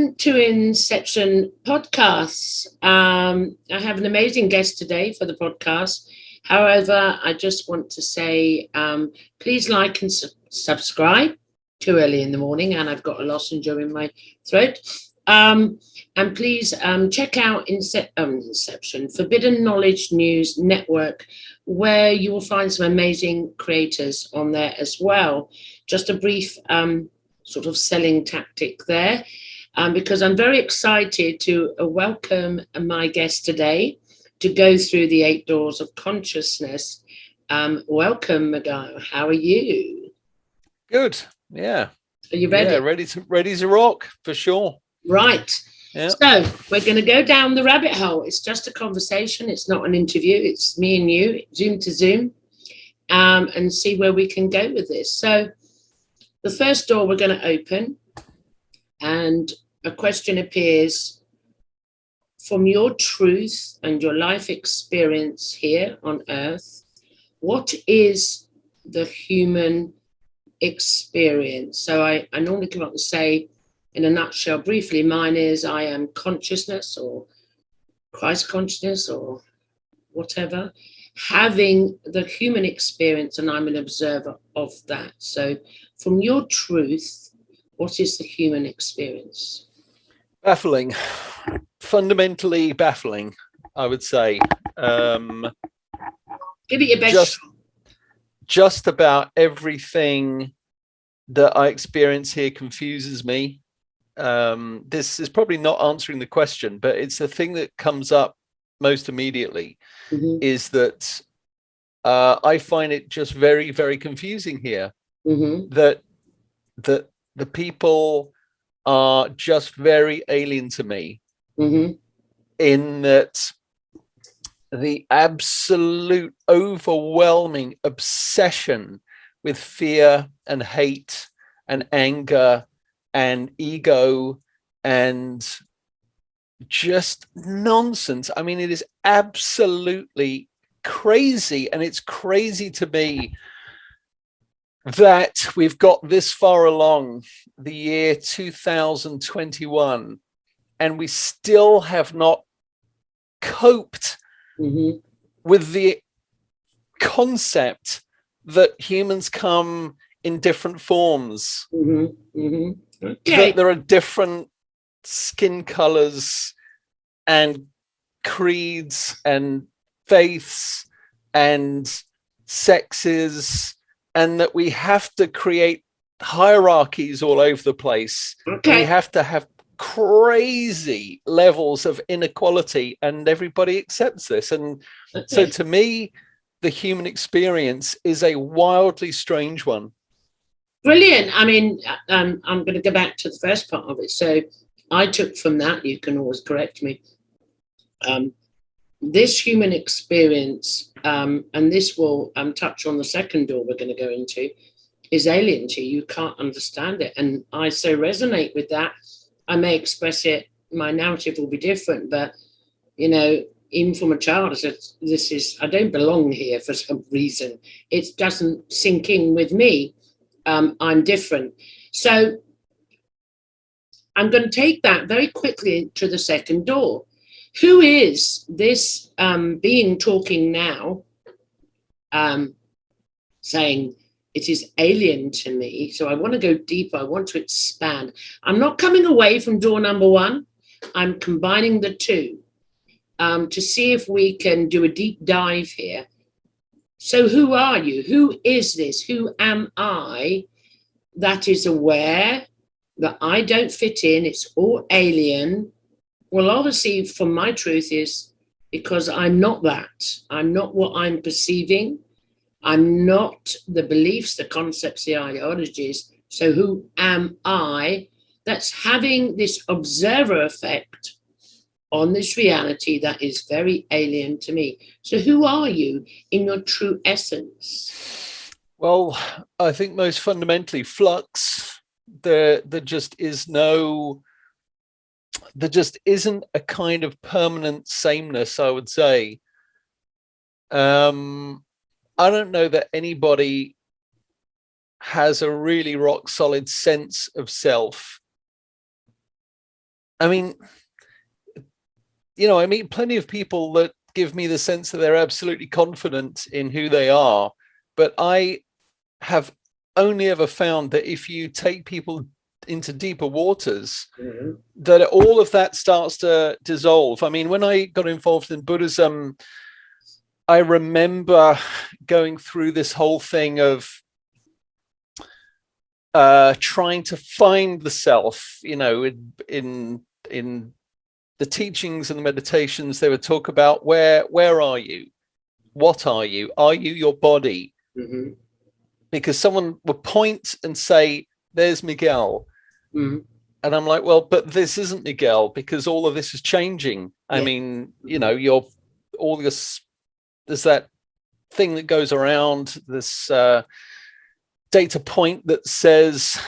Welcome to Inception Podcasts. I have an amazing guest today for the podcast. However, I just want to say please like and subscribe. Too early in the morning, and I've got a lozenge in my throat. And please check out Inception, Forbidden Knowledge News Network, where you will find some amazing creators on there as well. Just a brief sort of selling tactic there, because I'm very excited to welcome my guest today to go through the 8 doors of consciousness. Welcome, Miguel. How are you? Good. Yeah. Are you ready? Yeah, ready to rock for sure. Right. Yeah. So we're going to go down the rabbit hole. It's just a conversation. It's not an interview. It's me and you, Zoom to Zoom, and see where we can go with this. So the first door we're going to open, and a question appears: from your truth and your life experience here on Earth, what is the human experience? So I normally come up and say, in a nutshell, briefly, mine is I am consciousness or Christ consciousness or whatever, having the human experience, and I'm an observer of that. So from your truth, what is the human experience? Baffling. Fundamentally baffling, I would say. Give it your best. Just about everything that I experience here confuses me. This is probably not answering the question, but it's the thing that comes up most immediately, is that I find it just very, very confusing here. That the people are just very alien to me, in that the absolute overwhelming obsession with fear and hate and anger and ego and just nonsense. I mean, it is absolutely crazy. And it's crazy to me that we've got this far along, the year 2021, and we still have not coped with the concept that humans come in different forms. Okay. That there are different skin colors and creeds and faiths and sexes, and that we have to create hierarchies all over the place. Okay. We have to have crazy levels of inequality, and everybody accepts this. And so to me, the human experience is a wildly strange one. Brilliant. I mean, I'm going to go back to the first part of it. So I took from that, you can always correct me, this human experience, and this will touch on the second door we're going to go into, is alien to you. You can't understand it. And I so resonate with that. I may express it, my narrative will be different, but, you know, even from a child, I said, I don't belong here for some reason. It doesn't sink in with me. I'm different. So I'm going to take that very quickly to the second door. Who is this being talking now, saying it is alien to me? So I want to go deeper. I want to expand. I'm not coming away from door number 1. I'm combining the two to see if we can do a deep dive here. So who are you? Who is this? Who am I that is aware that I don't fit in? It's all alien. Well, obviously, from my truth is because I'm not that. I'm not what I'm perceiving. I'm not the beliefs, the concepts, the ideologies. So who am I that's having this observer effect on this reality that is very alien to me? So who are you in your true essence? Well, I think most fundamentally, flux. There just isn't a kind of permanent sameness, I would say. I don't know that anybody has a really rock solid sense of self I mean, I meet plenty of people that give me the sense that they're absolutely confident in who they are. But I have only ever found that if you take people into deeper waters, that all of that starts to dissolve. I mean, when I got involved in Buddhism, I remember going through this whole thing of trying to find the self, in the teachings and the meditations. They would talk about where are you? What are you? Are you your body? Mm-hmm. Because someone would point and say, there's Miguel. Mm-hmm. And I'm like, well, but this isn't Miguel, because all of this is changing. Yeah. I mean, you're all this, there's that thing that goes around, this data point that says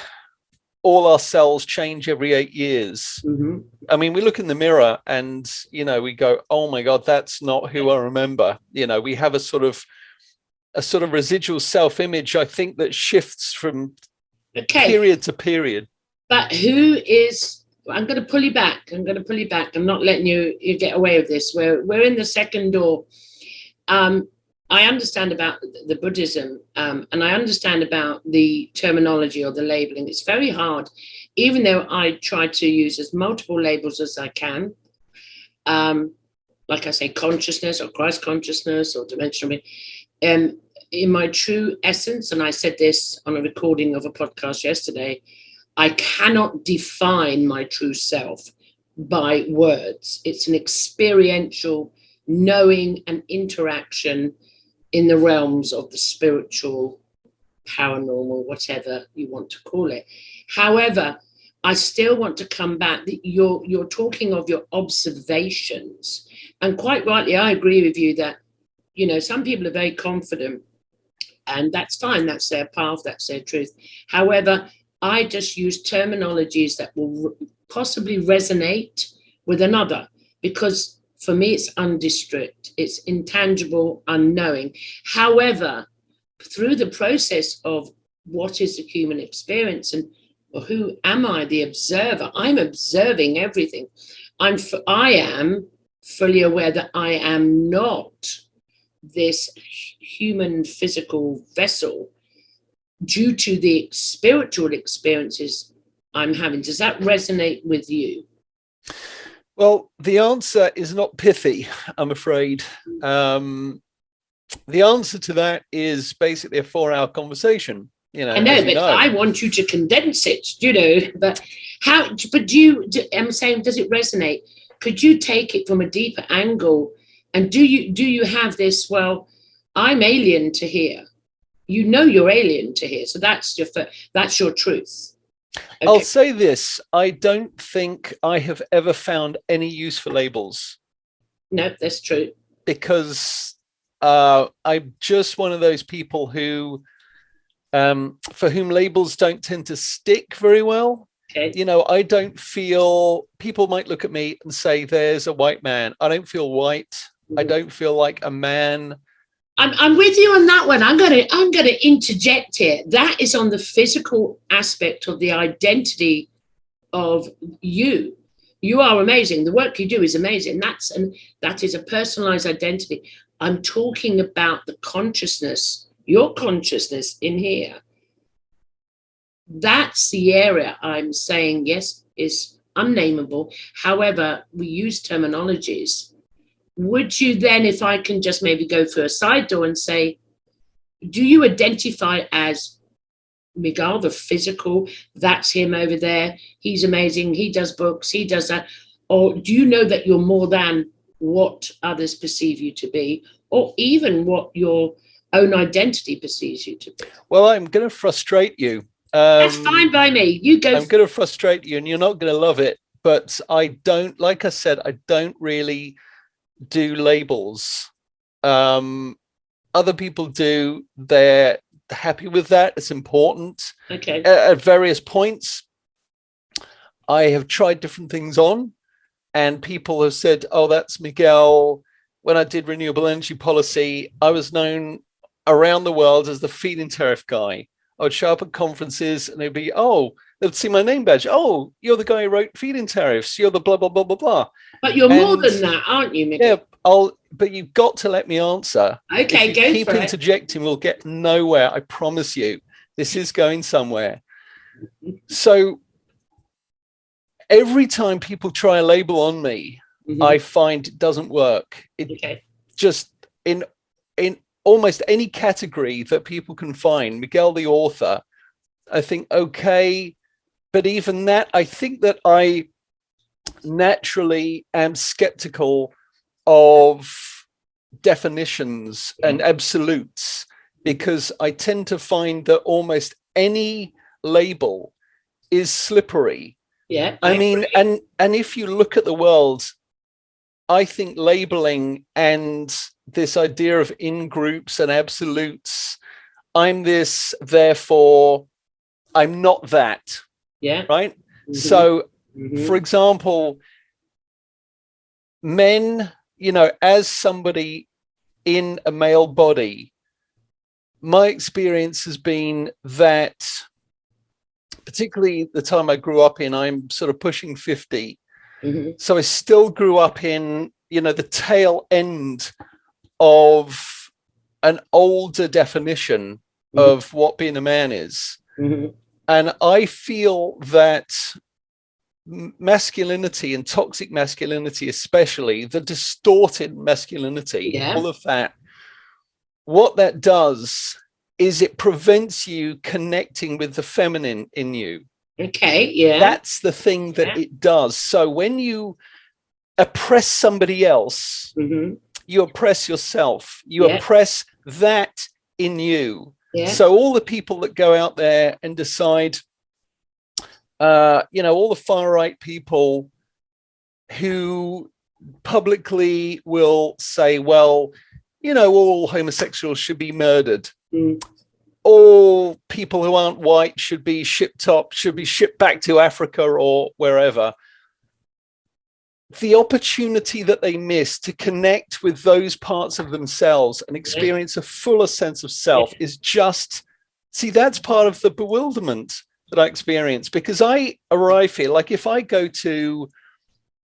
all our cells change every 8 years. Mm-hmm. I mean, we look in the mirror and, we go, oh my God, that's not who I remember. We have a sort of residual self-image, I think, that shifts from period to period. But who is, I'm going to pull you back. I'm not letting you get away with this. We're in the second door. I understand about the Buddhism, and I understand about the terminology or the labeling. It's very hard, even though I try to use as multiple labels as I can. Like I say, consciousness or Christ consciousness or dimensional. In my true essence, and I said this on a recording of a podcast yesterday, I cannot define my true self by words. It's an experiential knowing and interaction in the realms of the spiritual, paranormal, whatever you want to call it. However, I still want to come back. You're talking of your observations. And quite rightly, I agree with you that, some people are very confident, and that's fine. That's their path. That's their truth. However, I just use terminologies that will possibly resonate with another, because for me, it's undistrict, it's intangible, unknowing. However, through the process of what is the human experience and who am I, the observer, I'm observing everything. I am fully aware that I am not this human physical vessel due to the spiritual experiences I'm having. Does that resonate with you? Well, the answer is not pithy, I'm afraid. The answer to that is basically a 4-hour conversation. I know, but I want you to condense it, but how, but I'm saying, does it resonate? Could you take it from a deeper angle? And do you have this, well, I'm alien to here. You're alien to here. So that's your truth. Okay. I'll say this. I don't think I have ever found any use for labels. No, that's true. Because I'm just one of those people who, for whom labels don't tend to stick very well. Okay. I don't feel, people might look at me and say, there's a white man. I don't feel white. Mm-hmm. I don't feel like a man. I'm with you on that one. I'm gonna interject here. That is on the physical aspect of the identity of you. You are amazing. The work you do is amazing. That is a personalized identity. I'm talking about the consciousness, your consciousness in here. That's the area I'm saying, yes, is unnameable. However, we use terminologies. Would you then, if I can just maybe go through a side door and say, do you identify as Miguel, the physical? That's him over there. He's amazing. He does books. He does that. Or do you know that you're more than what others perceive you to be, or even what your own identity perceives you to be? Well, I'm going to frustrate you. That's fine by me. You go. I'm going to frustrate you, and you're not going to love it. But I don't, like I said, I don't really do labels. Other people do. They're happy with that. It's important. Okay. At various points, I have tried different things on, and people have said, oh, that's Miguel. When I did renewable energy policy, I was known around the world as the feed-in tariff guy. I would show up at conferences and they'd be, oh, they'd see my name badge. Oh, you're the guy who wrote feed-in tariffs. You're the blah blah blah blah blah. But you're more And than that, aren't you, Miguel? yeah, but you've got to let me answer. Okay, if you go keep for it. interjecting, we'll get nowhere. I promise you. This is going somewhere. So every time people try a label on me, I find it doesn't work. It just in almost any category that people can find, Miguel the author, I think, okay, but even that, I think that I naturally am skeptical of definitions and absolutes, because I tend to find that almost any label is slippery. Yeah, I mean, and if you look at the world, I think labeling and this idea of in groups and absolutes, I'm this, therefore I'm not that. Yeah. Right. So, for example, men, as somebody in a male body, my experience has been that, particularly the time I grew up in, I'm sort of pushing 50. So I still grew up in, the tail end of an older definition of what being a man is. And I feel that masculinity and toxic masculinity, especially the distorted masculinity, all of that, what that does is it prevents you connecting with the feminine in you. Okay, yeah. That's the thing that it does. So when you oppress somebody else, you oppress yourself. You oppress that in you. So all the people that go out there and decide, all the far right people who publicly will say, well, all homosexuals should be murdered. All people who aren't white should be shipped back to Africa or wherever. The opportunity that they miss to connect with those parts of themselves and experience a fuller sense of self is just, that's part of the bewilderment that I experience, because I feel like if I go to,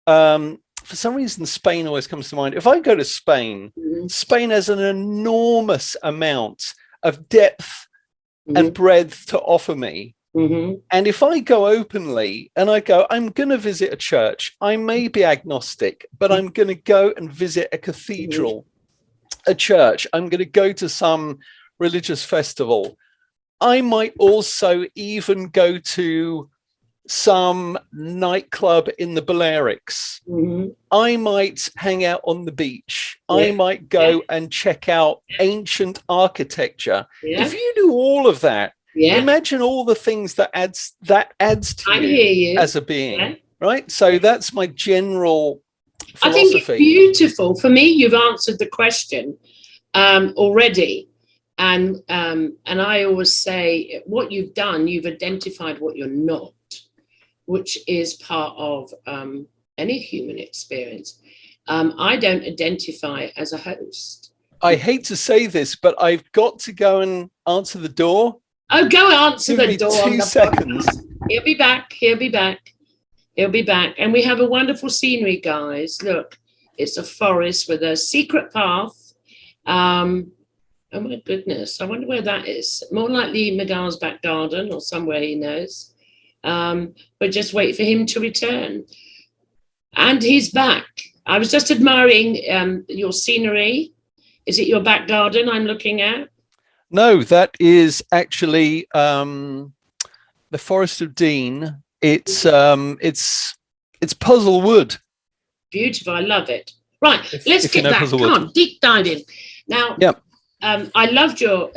for some reason, Spain always comes to mind. If I go to Spain, Spain has an enormous amount of depth and breadth to offer me. And if I go openly and I go, I'm going to visit a church, I may be agnostic, but I'm going to go and visit a cathedral, a church. I'm going to go to some religious festival. I might also even go to some nightclub in the Balearics. I might hang out on the beach. I might go and check out ancient architecture. If you do all of that, imagine all the things that adds to you as a being, right? So that's my general philosophy. I think it's beautiful. For me, you've answered the question already. And I always say, what you've done, you've identified what you're not, which is part of any human experience. I don't identify as a host. I hate to say this, but I've got to go and answer the door. Oh, go answer the door. 2 seconds. He'll be back. And we have a wonderful scenery, guys. Look, it's a forest with a secret path. Oh, my goodness. I wonder where that is. More likely Miguel's back garden or somewhere he knows. But just wait for him to return. And he's back. I was just admiring your scenery. Is it your back garden I'm looking at? No, that is actually the Forest of Dean. It's puzzle wood. Beautiful. I love it. Right, let's get back. Come on, deep dive in. Now, I loved your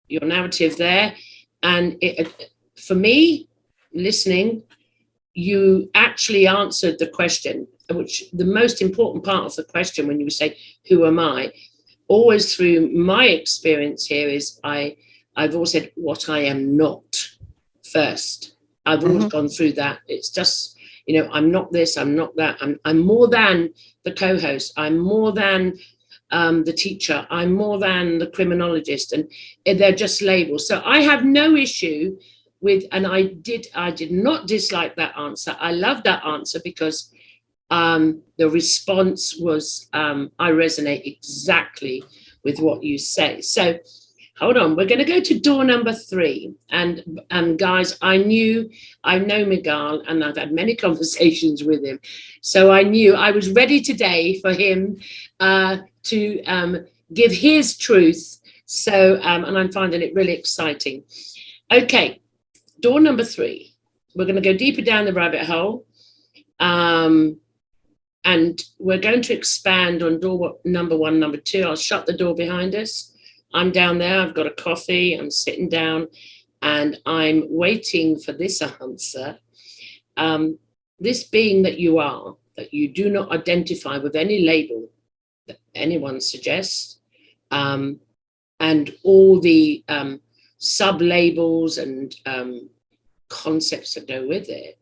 narrative there, and for me, listening, you actually answered the question, which the most important part of the question when you say, "Who am I?" Always through my experience here is I've always said what I am not first. I've always gone through that. It's just, I'm not this, I'm not that. I'm more than the co-host. I'm more than the teacher. I'm more than the criminologist. And they're just labels. So I have no issue and I did not dislike that answer. I love that answer because the response was, I resonate exactly with what you say. So hold on, we're going to go to door number 3. And guys, I know Miguel, and I've had many conversations with him. So I knew I was ready today for him to give his truth. So, and I'm finding it really exciting. Okay, door number 3. We're going to go deeper down the rabbit hole. And we're going to expand on door number 1, number 2. I'll shut the door behind us. I'm down there. I've got a coffee. I'm sitting down and I'm waiting for this answer. This being that you are, that you do not identify with any label that anyone suggests, and all the sub-labels and concepts that go with it.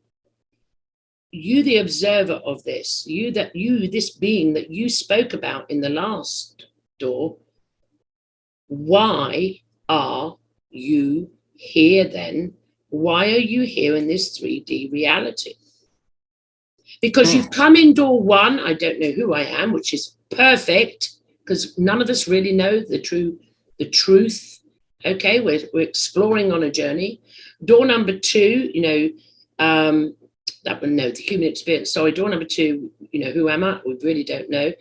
You, the observer of this, this being that you spoke about in the last door, why are you here then? Why are you here in this 3D reality? Because you've come in door 1, I don't know who I am, which is perfect, because none of us really know the truth. Okay, we're exploring on a journey. Door number 2, that one, no, the human experience. Sorry, door number 2, who am I? We really don't know.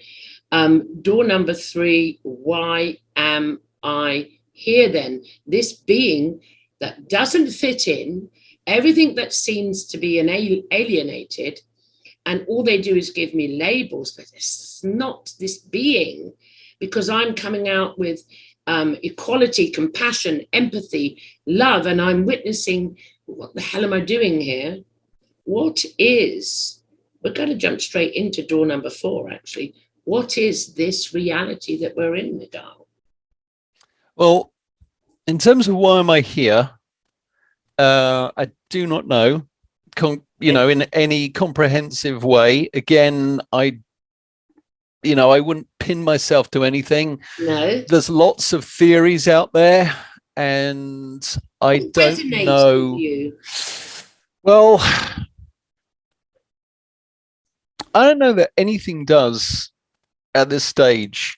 Door number 3, why am I here then? This being that doesn't fit in, everything that seems to be alienated, and all they do is give me labels, but it's not this being, because I'm coming out with equality, compassion, empathy, love, and I'm witnessing, what the hell am I doing here? What is, we're going to jump straight into door number 4, actually. What is this reality that we're in, Miguel? Well, in terms of why am I here, I do not know, in any comprehensive way. Again, I wouldn't pin myself to anything. No. There's lots of theories out there, and I don't know. Well, I don't know that anything does at this stage.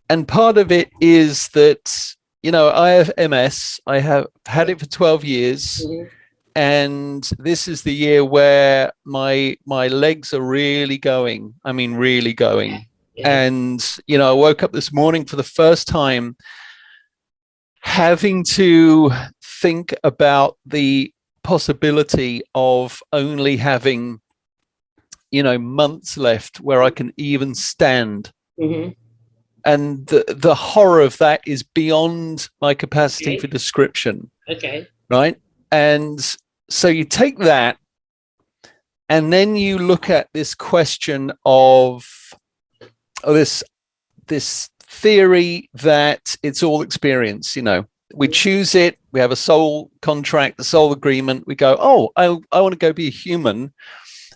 And part of it is that, I have MS. I have had it for 12 years. Mm-hmm. And this is the year where my legs are really going. I mean, really going. Yeah. And, I woke up this morning for the first time having to think about the possibility of only having months left where I can even stand. Mm-hmm. And the horror of that is beyond my capacity for description. Okay. Right. And so you take that, and then you look at this question of this theory that it's all experience. We choose it. We have a soul contract, a soul agreement. We go, oh, I want to go be a human.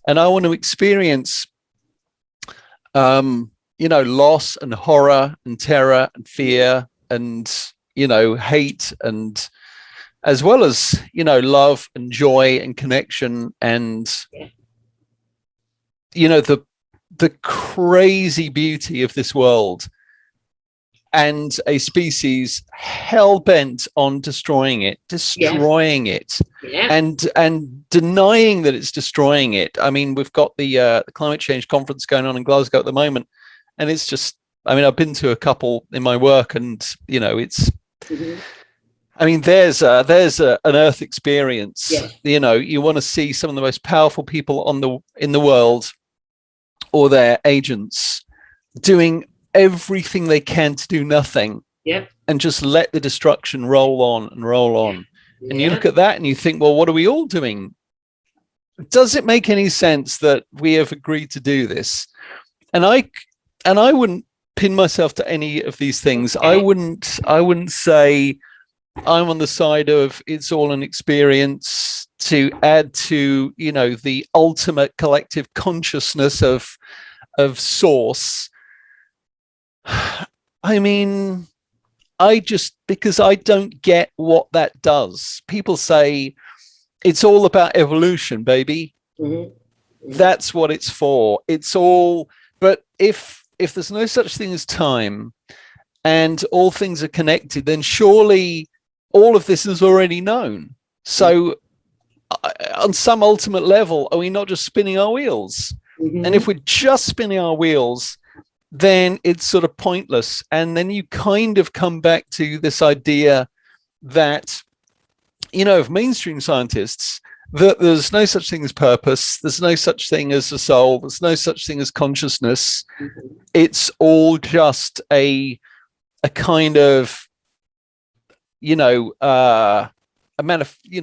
And I want to experience, loss and horror and terror and fear and, hate, and as well as, love and joy and connection and, the crazy beauty of this world, and a species hell-bent on destroying it, and denying that it's destroying it. I mean, we've got the climate change conference going on in Glasgow at the moment, and it's just, I've been to a couple in my work, and it's there's an Earth experience. You want to see some of the most powerful people in the world, or their agents, doing everything they can to do nothing, and just let the destruction roll on and roll on. And you look at that and you think, well, what are we all doing? Does it make any sense that we have agreed to do this? And I wouldn't pin myself to any of these things. I wouldn't say I'm on the side of it's all an experience to add to, the ultimate collective consciousness of source. Because I don't get what that does. People say, it's all about evolution, baby. Mm-hmm. That's what it's for. It's all, but if there's no such thing as time and all things are connected, then surely all of this is already known. So on some ultimate level, are we not just spinning our wheels? Mm-hmm. And if we're just spinning our wheels, then it's sort of pointless. And then you kind of come back to this idea that, you know, of mainstream scientists, that there's no such thing as purpose, there's no such thing as a soul, there's no such thing as consciousness. Mm-hmm. It's all just a kind of, you know,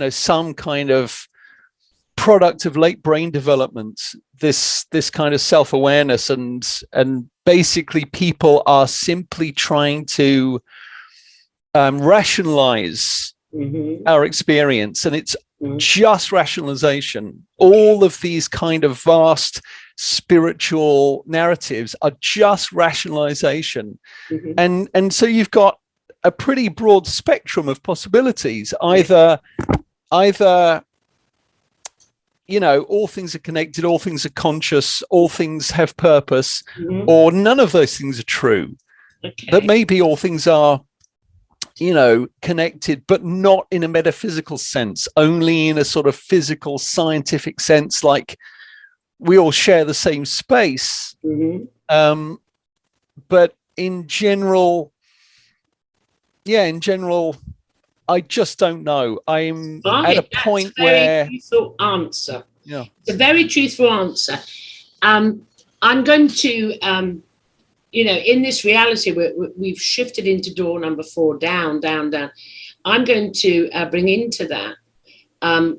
some kind of product of late brain development, this kind of self-awareness, and basically people are simply trying to rationalize our experience, and it's just rationalization. All of these kind of vast spiritual narratives are just rationalization. And so you've got a pretty broad spectrum of possibilities. Either you know, all things are connected, all things are conscious, all things have purpose, or none of those things are true. But maybe all things are, you know, connected, but not in a metaphysical sense, only in a sort of physical, scientific sense, like we all share the same space. But in general, I just don't know. I'm at a point where... Truthful answer. Yeah. It's a very truthful answer. I'm going to, you know, in this reality, we've shifted into door number 4, down, down, down. I'm going to bring into that,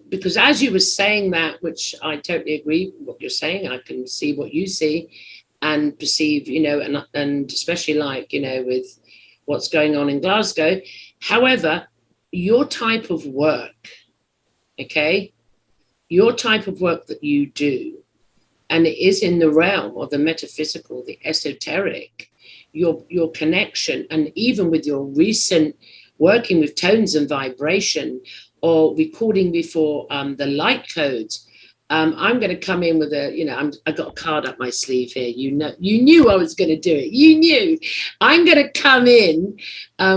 because as you were saying that, which I totally agree with what you're saying, I can see what you see and perceive, you know, and especially like, you know, with what's going on in Glasgow. However, your type of work, okay, your type of work that you do, and it is in the realm of the metaphysical, the esoteric, your connection, and even with your recent working with tones and vibration or recording before the light codes, I'm going to come in with a, you know, I got a card up my sleeve here. You know, you knew I was going to do it. You knew. I'm going to come in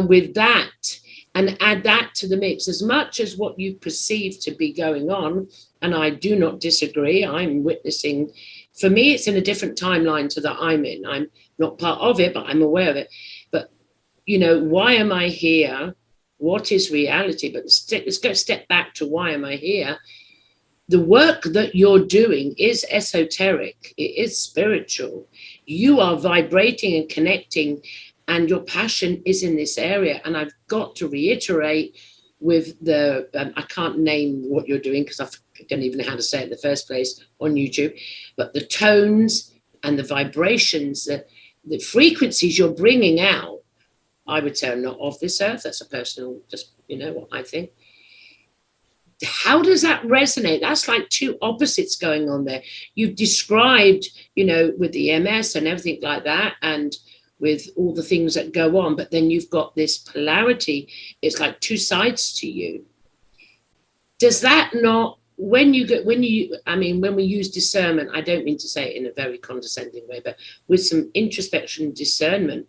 with that and add that to the mix, as much as what you perceive to be going on. And I do not disagree. I'm witnessing, for me, it's in a different timeline to that I'm in. I'm not part of it, but I'm aware of it. But, you know, why am I here? What is reality? But let's go step back to why am I here? The work that you're doing is esoteric. It is spiritual. You are vibrating and connecting, and your passion is in this area. And I've got to reiterate with the, I can't name what you're doing because I don't even know how to say it in the first place on YouTube, but the tones and the vibrations, the frequencies you're bringing out, I would say are not of this earth. That's a personal, just, you know, what I think. How does that resonate? That's like two opposites going on there. You've described, you know, with the MS and everything like that, and with all the things that go on, but then you've got this polarity. It's like two sides to you. Does that not, when we use discernment, I don't mean to say it in a very condescending way, but with some introspection, discernment,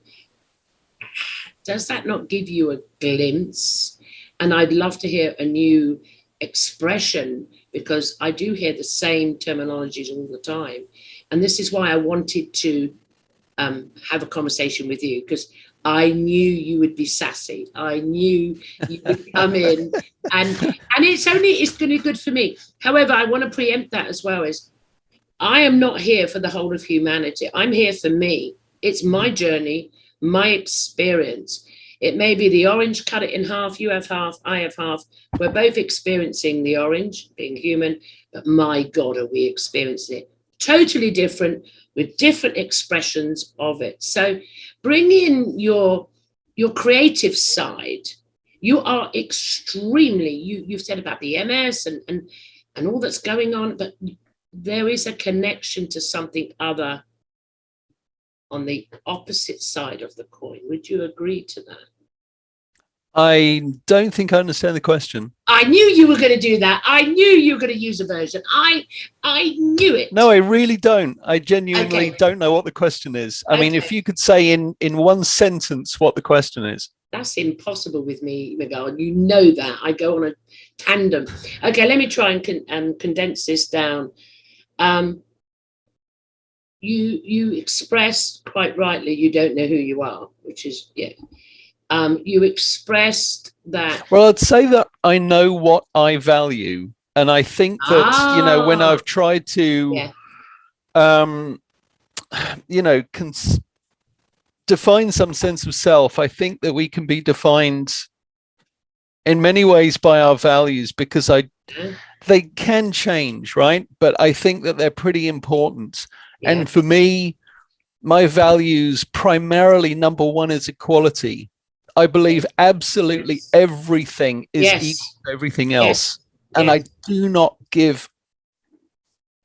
does that not give you a glimpse? And I'd love to hear a new expression, because I do hear the same terminologies all the time. And this is why I wanted to have a conversation with you, because I knew you would be sassy. I knew you would come in, and it's going to be good for me. However, I want to preempt that as well, is I am not here for the whole of humanity. I'm here for me. It's my journey, my experience. It may be the orange, cut it in half, you have half, I have half. We're both experiencing the orange, being human, but my God, are we experiencing it totally different, with different expressions of it. So bring in your creative side. You are extremely, you've said about the MS and all that's going on, but there is a connection to something other on the opposite side of the coin. Would you agree to that? I don't think I understand the question. I knew you were going to do that. I knew you were going to use a version. I knew it. No, I really don't. I genuinely Okay. don't know what the question is. I mean, Okay. if you could say in one sentence what the question is. That's impossible with me, Miguel. You know that. I go on a tandem. Okay, let me try and condense this down. You expressed quite rightly you don't know who you are, which is, yeah. You expressed that. Well, I'd say that I know what I value. And I think that, when I've tried to, Yeah. you know, define some sense of self, I think that we can be defined in many ways by our values, because they can change, right? But I think that they're pretty important. Yeah. And for me, my values primarily, number one is equality. I believe absolutely everything is equal to everything else. And I do not give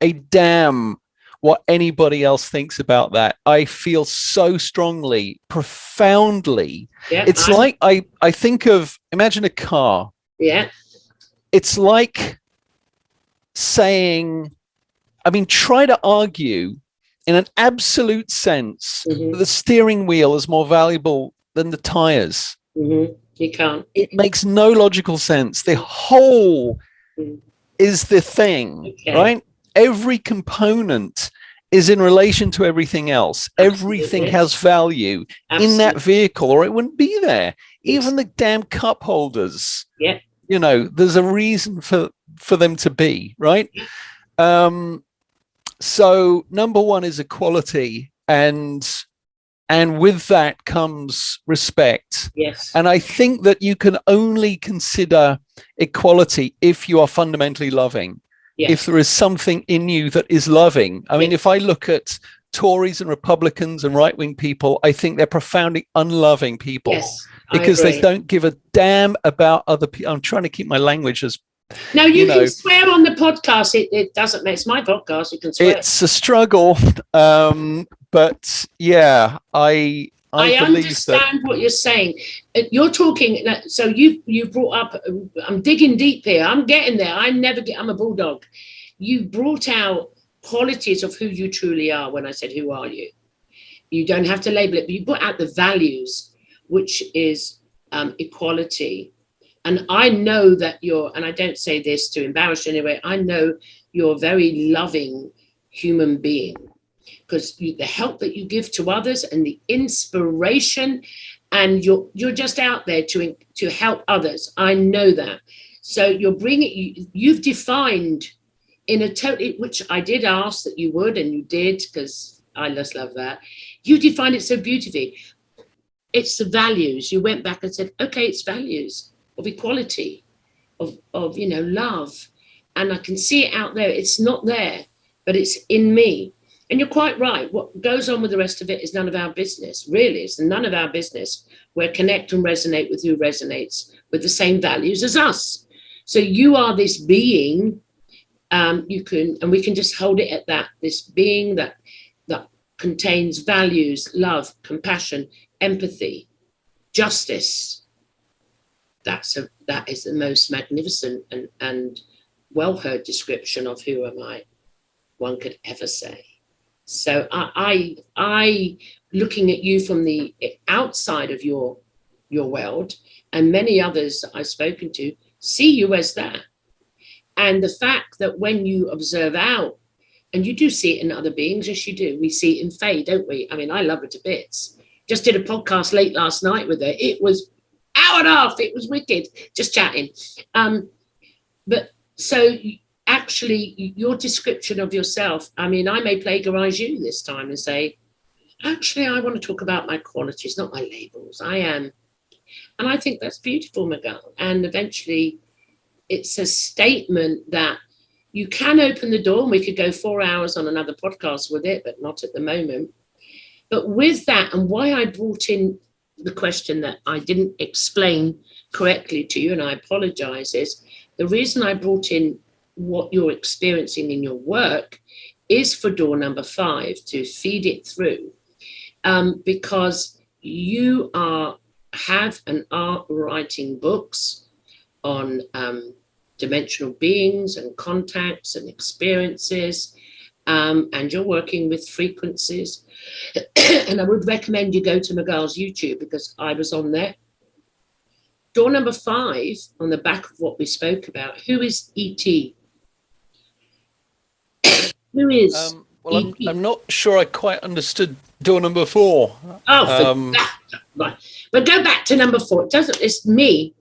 a damn what anybody else thinks about that. I feel so strongly, profoundly. It's like I think of, imagine a car. Yeah. It's like saying, I mean, try to argue in an absolute sense that the steering wheel is more valuable than the tires. You can't. It makes no logical sense. The whole is the thing, right? Every component is in relation to everything else. Everything has value in that vehicle, or it wouldn't be there. Even the damn cup holders. Yeah. There's a reason for them to be, right? So number one is equality, and with that comes respect. Yes. And I think that you can only consider equality if you are fundamentally loving. Yes. If there is something in you that is loving. I mean, if I look at Tories and Republicans and right-wing people, I think they're profoundly unloving people. Yes, because they don't give a damn about other people. I'm trying to keep my language as... No, you can swear on the podcast. It doesn't matter. It's my podcast. You can swear. It's a struggle. But yeah, I understand what you're saying. You're talking. So you brought up. I'm digging deep here. I'm getting there. I'm a bulldog. You brought out qualities of who you truly are. When I said, "Who are you?" You don't have to label it, but you brought out the values, which is equality. And I know that and I don't say this to embarrass you anyway, I know you're a very loving human being, because the help that you give to others and the inspiration, and you're just out there to help others. I know that. So you've defined in a totally, which I did ask that you would, and you did, because I just love that. You defined it so beautifully. It's the values. You went back and said, okay, it's values of equality, of love. And I can see it out there. It's not there, but it's in me. And you're quite right. What goes on with the rest of it is none of our business. Really, it's none of our business. We're connect and resonate with who resonates with the same values as us. So you are this being, we can just hold it at that, this being that contains values, love, compassion, empathy, justice. That is the most magnificent and well-heard description of who am I one could ever say. So I looking at you from the outside of your world, and many others that I've spoken to see you as that. And the fact that when you observe out, and you do see it in other beings, yes you do. We see it in Faye, don't we? I mean, I love her to bits. Just did a podcast late last night with her. It was hour and a half. It was wicked, just chatting. But so actually, your description of yourself, I mean, I may plagiarize you this time and say, actually, I want to talk about my qualities, not my labels. I am. And I think that's beautiful, Miguel. And eventually, it's a statement that you can open the door, and we could go 4 hours on another podcast with it, but not at the moment. But with that, and why I brought in the question that I didn't explain correctly to you, and I apologize, is the reason I brought in what you're experiencing in your work is for door number 5, to feed it through, because you are have and are writing books on dimensional beings and contacts and experiences, and you're working with frequencies. And I would recommend you go to Miguel's YouTube, because I was on there. Door number 5, on the back of what we spoke about, who is ET? Who is well, ET? I'm not sure I quite understood door number 4. Oh, right. But go back to number 4. It doesn't. It's me.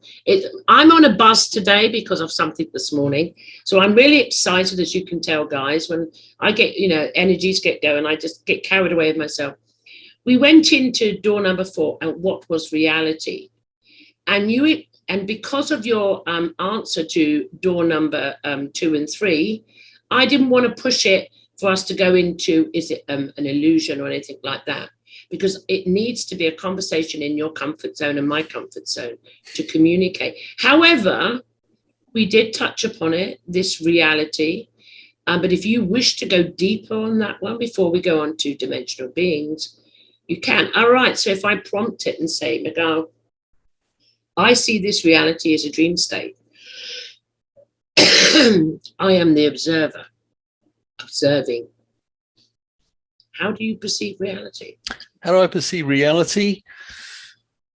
I'm on a bus today because of something this morning. So I'm really excited, as you can tell, guys. When I get, energies get going, I just get carried away with myself. We went into door number 4, and what was reality? And because of your answer to door number 2 and 3, I didn't want to push it for us to go into, is it an illusion or anything like that? Because it needs to be a conversation in your comfort zone and my comfort zone to communicate. However, we did touch upon it, this reality. But if you wish to go deeper on that one before we go on to dimensional beings, you can. All right, so if I prompt it and say, Miguel, I see this reality as a dream state. I am the observer, observing. How do you perceive reality? How do I perceive reality?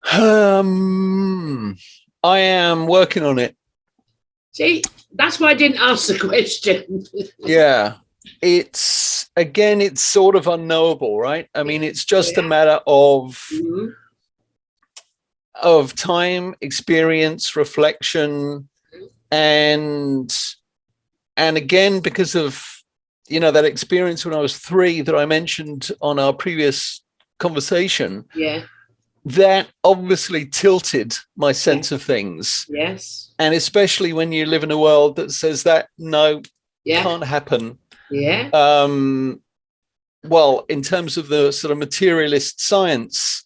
I am working on it. See, that's why I didn't ask the question. Yeah. It's sort of unknowable, right? I mean, it's just a matter of time, experience, reflection, and again, because of that experience when I was 3 that I mentioned on our previous conversation, that obviously tilted my sense of things. Yes. And especially when you live in a world that says that can't happen. Yeah. Well, in terms of the sort of materialist science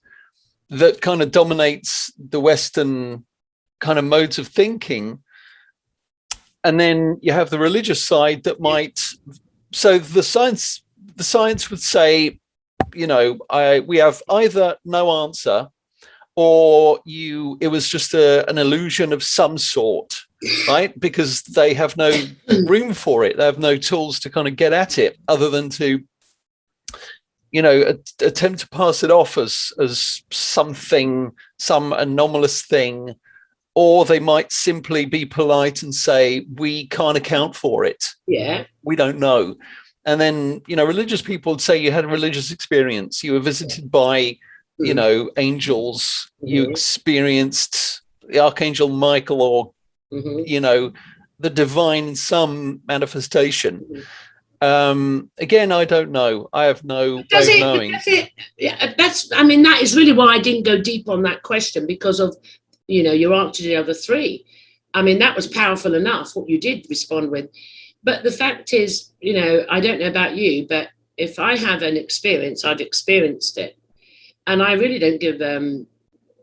that kind of dominates the Western kind of modes of thinking. And then you have the religious side that might, so the science would say, we have either no answer, or it was just an illusion of some sort, right? Because they have no room for it. They have no tools to kind of get at it other than to, attempt to pass it off as something, some anomalous thing, or they might simply be polite and say, we can't account for it. Yeah. We don't know. And then, religious people would say you had a religious experience. You were visited by, angels. You experienced the Archangel Michael or, the divine in some manifestation. Again, I don't know. I have no way of knowing. That is really why I didn't go deep on that question, because of, your answer to the other 3. I mean, that was powerful enough, what you did respond with. But the fact is, I don't know about you, but if I have an experience, I've experienced it. And I really don't give a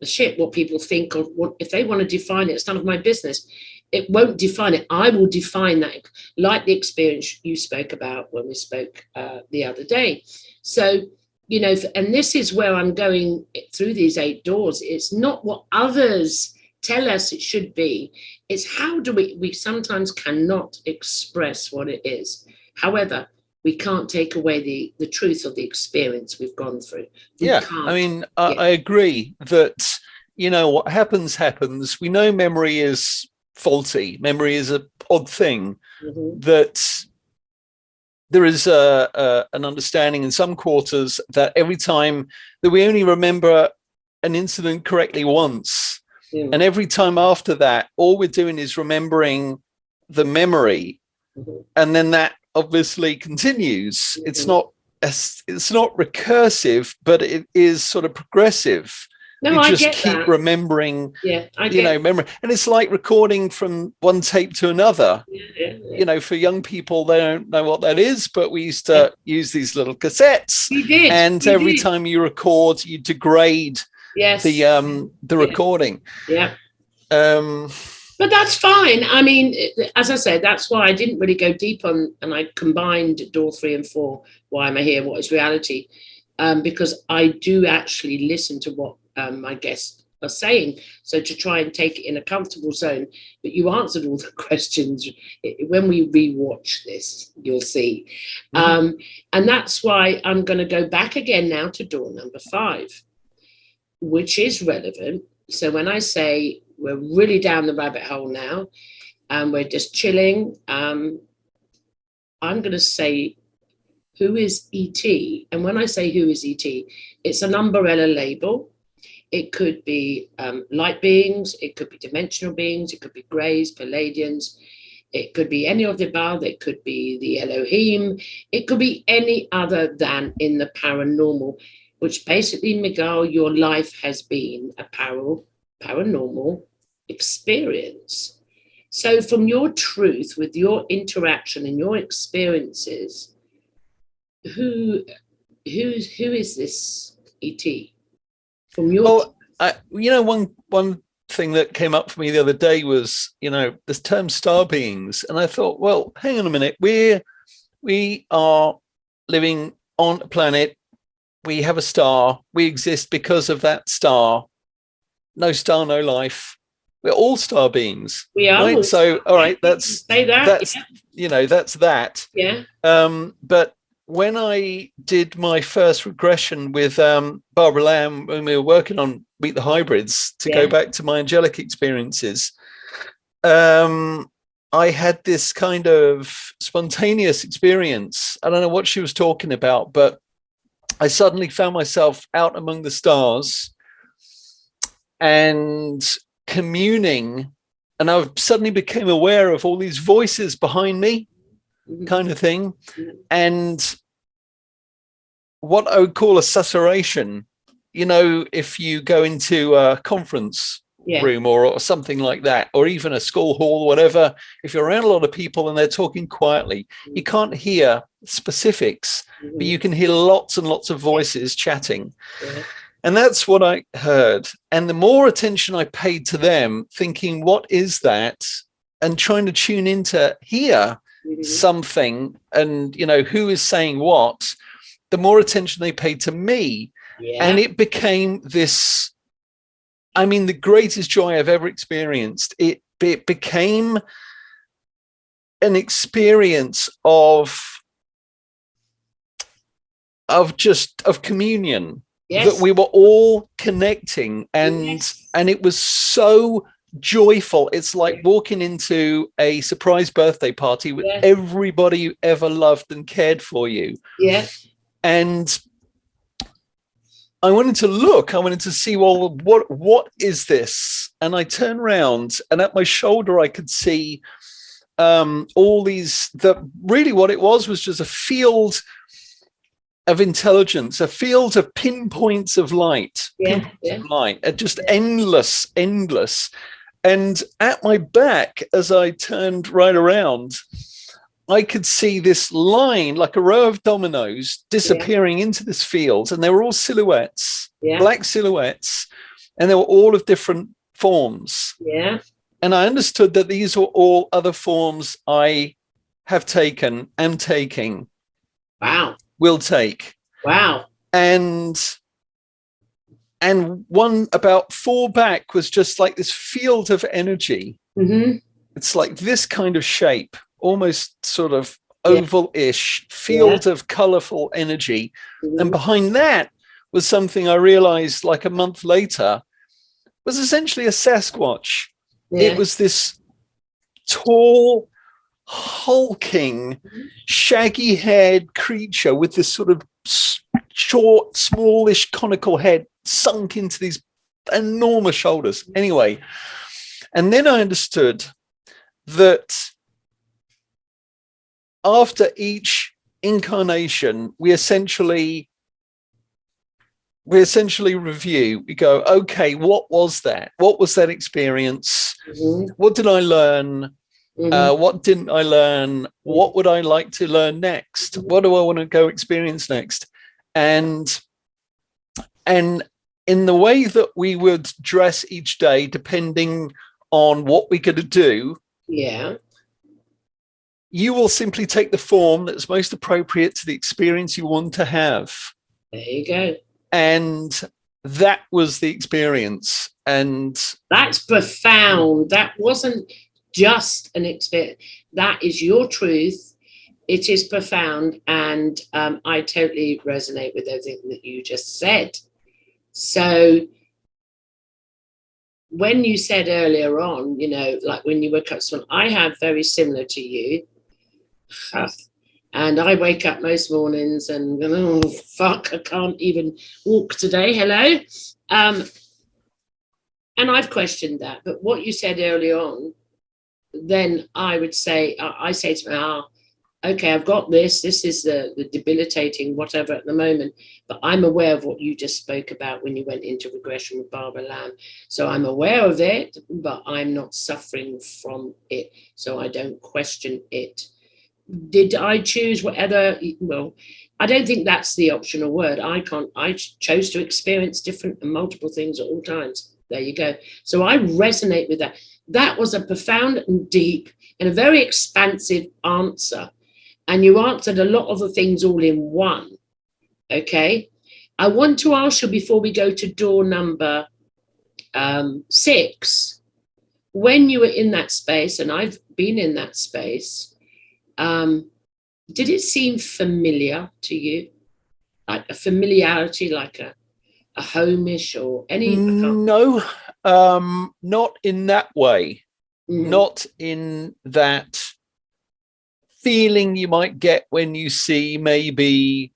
shit what people think, or if they want to define it, it's none of my business. It won't define it. I will define that, like the experience you spoke about when we spoke the other day. So, and this is where I'm going through these 8 doors. It's not what others tell us it should be. It's how do we sometimes cannot express what it is. However, we can't take away the truth of the experience we've gone through. I mean, I agree that, what happens. We know memory is faulty. Memory is an odd thing, that there is an understanding in some quarters that every time that we only remember an incident correctly once, and every time after that, all we're doing is remembering the memory, and then that obviously continues. It's not recursive, but it is sort of progressive. No, you just I get keep that. Remembering, memory, and it's like recording from one tape to another. For young people, they don't know what that is, but we used to use these little cassettes. We did, and every time you record, you degrade the recording. But that's fine. I mean, as I said, that's why I didn't really go deep on, and I combined door 3 and 4. Why am I here? What is reality? Because I do actually listen to what my guest are saying. So to try and take it in a comfortable zone, but you answered all the questions. When we rewatch this, you'll see. And that's why I'm going to go back again now to door number 5, which is relevant. So when I say we're really down the rabbit hole now and we're just chilling, I'm going to say, who is ET? And when I say who is ET, it's an umbrella label. It could be light beings, it could be dimensional beings, it could be greys, Palladians, it could be any of the above, it could be the Elohim, it could be any other than in the paranormal, which basically, Miguel, your life has been a paranormal experience. So from your truth, with your interaction and your experiences, who is this ET? From your one thing that came up for me the other day was, this term star beings. And I thought, well, hang on a minute. We are living on a planet. We have a star. We exist because of that star. No star, no life. We're all star beings. We are. Right? So, all right, that's yeah. That's that. Yeah. But when I did my first regression with Barbara Lamb, when we were working on Meet the Hybrids, to go back to my angelic experiences, I had this kind of spontaneous experience. I don't know what she was talking about, but I suddenly found myself out among the stars and communing, and I suddenly became aware of all these voices behind me, kind of thing. And what I would call a susurration, if you go into a conference room or something like that, or even a school hall or whatever, if you're around a lot of people and they're talking quietly, you can't hear specifics, but you can hear lots and lots of voices chatting. And that's what I heard. And the more attention I paid to them, thinking, what is that? And trying to tune into hear something and, who is saying what, the more attention they paid to me. And it became this, the greatest joy I've ever experienced. It became an experience of communion. That we were all connecting, and it was so joyful. It's like walking into a surprise birthday party with everybody you ever loved and cared for you. And I wanted to see, well, what is this? And I turned around, and at my shoulder I could see all these, really what it was just a field of intelligence, a field of pinpoints of light, just endless. And at my back, as I turned right around, I could see this line, like a row of dominoes, disappearing into this field. And they were all silhouettes, black silhouettes, and they were all of different forms. And I understood that these were all other forms I have taken, am taking. Wow. Will take. Wow. And one about 4 back was just like this field of energy. It's like this kind of shape, almost sort of oval-ish field of colorful energy. And behind that was something I realized like a month later was essentially a Sasquatch. It was this tall, hulking, shaggy-haired creature with this sort of short, smallish, conical head sunk into these enormous shoulders. Anyway, and then I understood that after each incarnation, we essentially review. We go, okay, what was that? What was that experience? What did I learn? What didn't I learn? What would I like to learn next? What do I want to go experience next? And in the way that we would dress each day, depending on what we're going to do, you will simply take the form that's most appropriate to the experience you want to have. There you go. And that was the experience. And that's profound. That wasn't just an experience. That is your truth. It is profound. And I totally resonate with everything that you just said. So when you said earlier on, you know, like when you wake up, so I have very similar to you. And I wake up most mornings and, oh, fuck, I can't even walk today. Hello. And I've questioned that. But what you said early on, then I would say, I say to me, okay, I've got this. This is the debilitating whatever at the moment. But I'm aware of what you just spoke about when you went into regression with Barbara Lamb. So I'm aware of it, but I'm not suffering from it. So I don't question it. Did I choose whatever? Well, I don't think that's the optional word. I chose to experience different and multiple things at all times. There you go. So I resonate with that. That was a profound and deep and a very expansive answer. And you answered a lot of the things all in one. Okay. I want to ask you before we go to door number 6, when you were in that space, and I've been in that space, did it seem familiar to you? Like a familiarity, like a home-ish or any? No, not in that way. Not in that feeling you might get when you see maybe,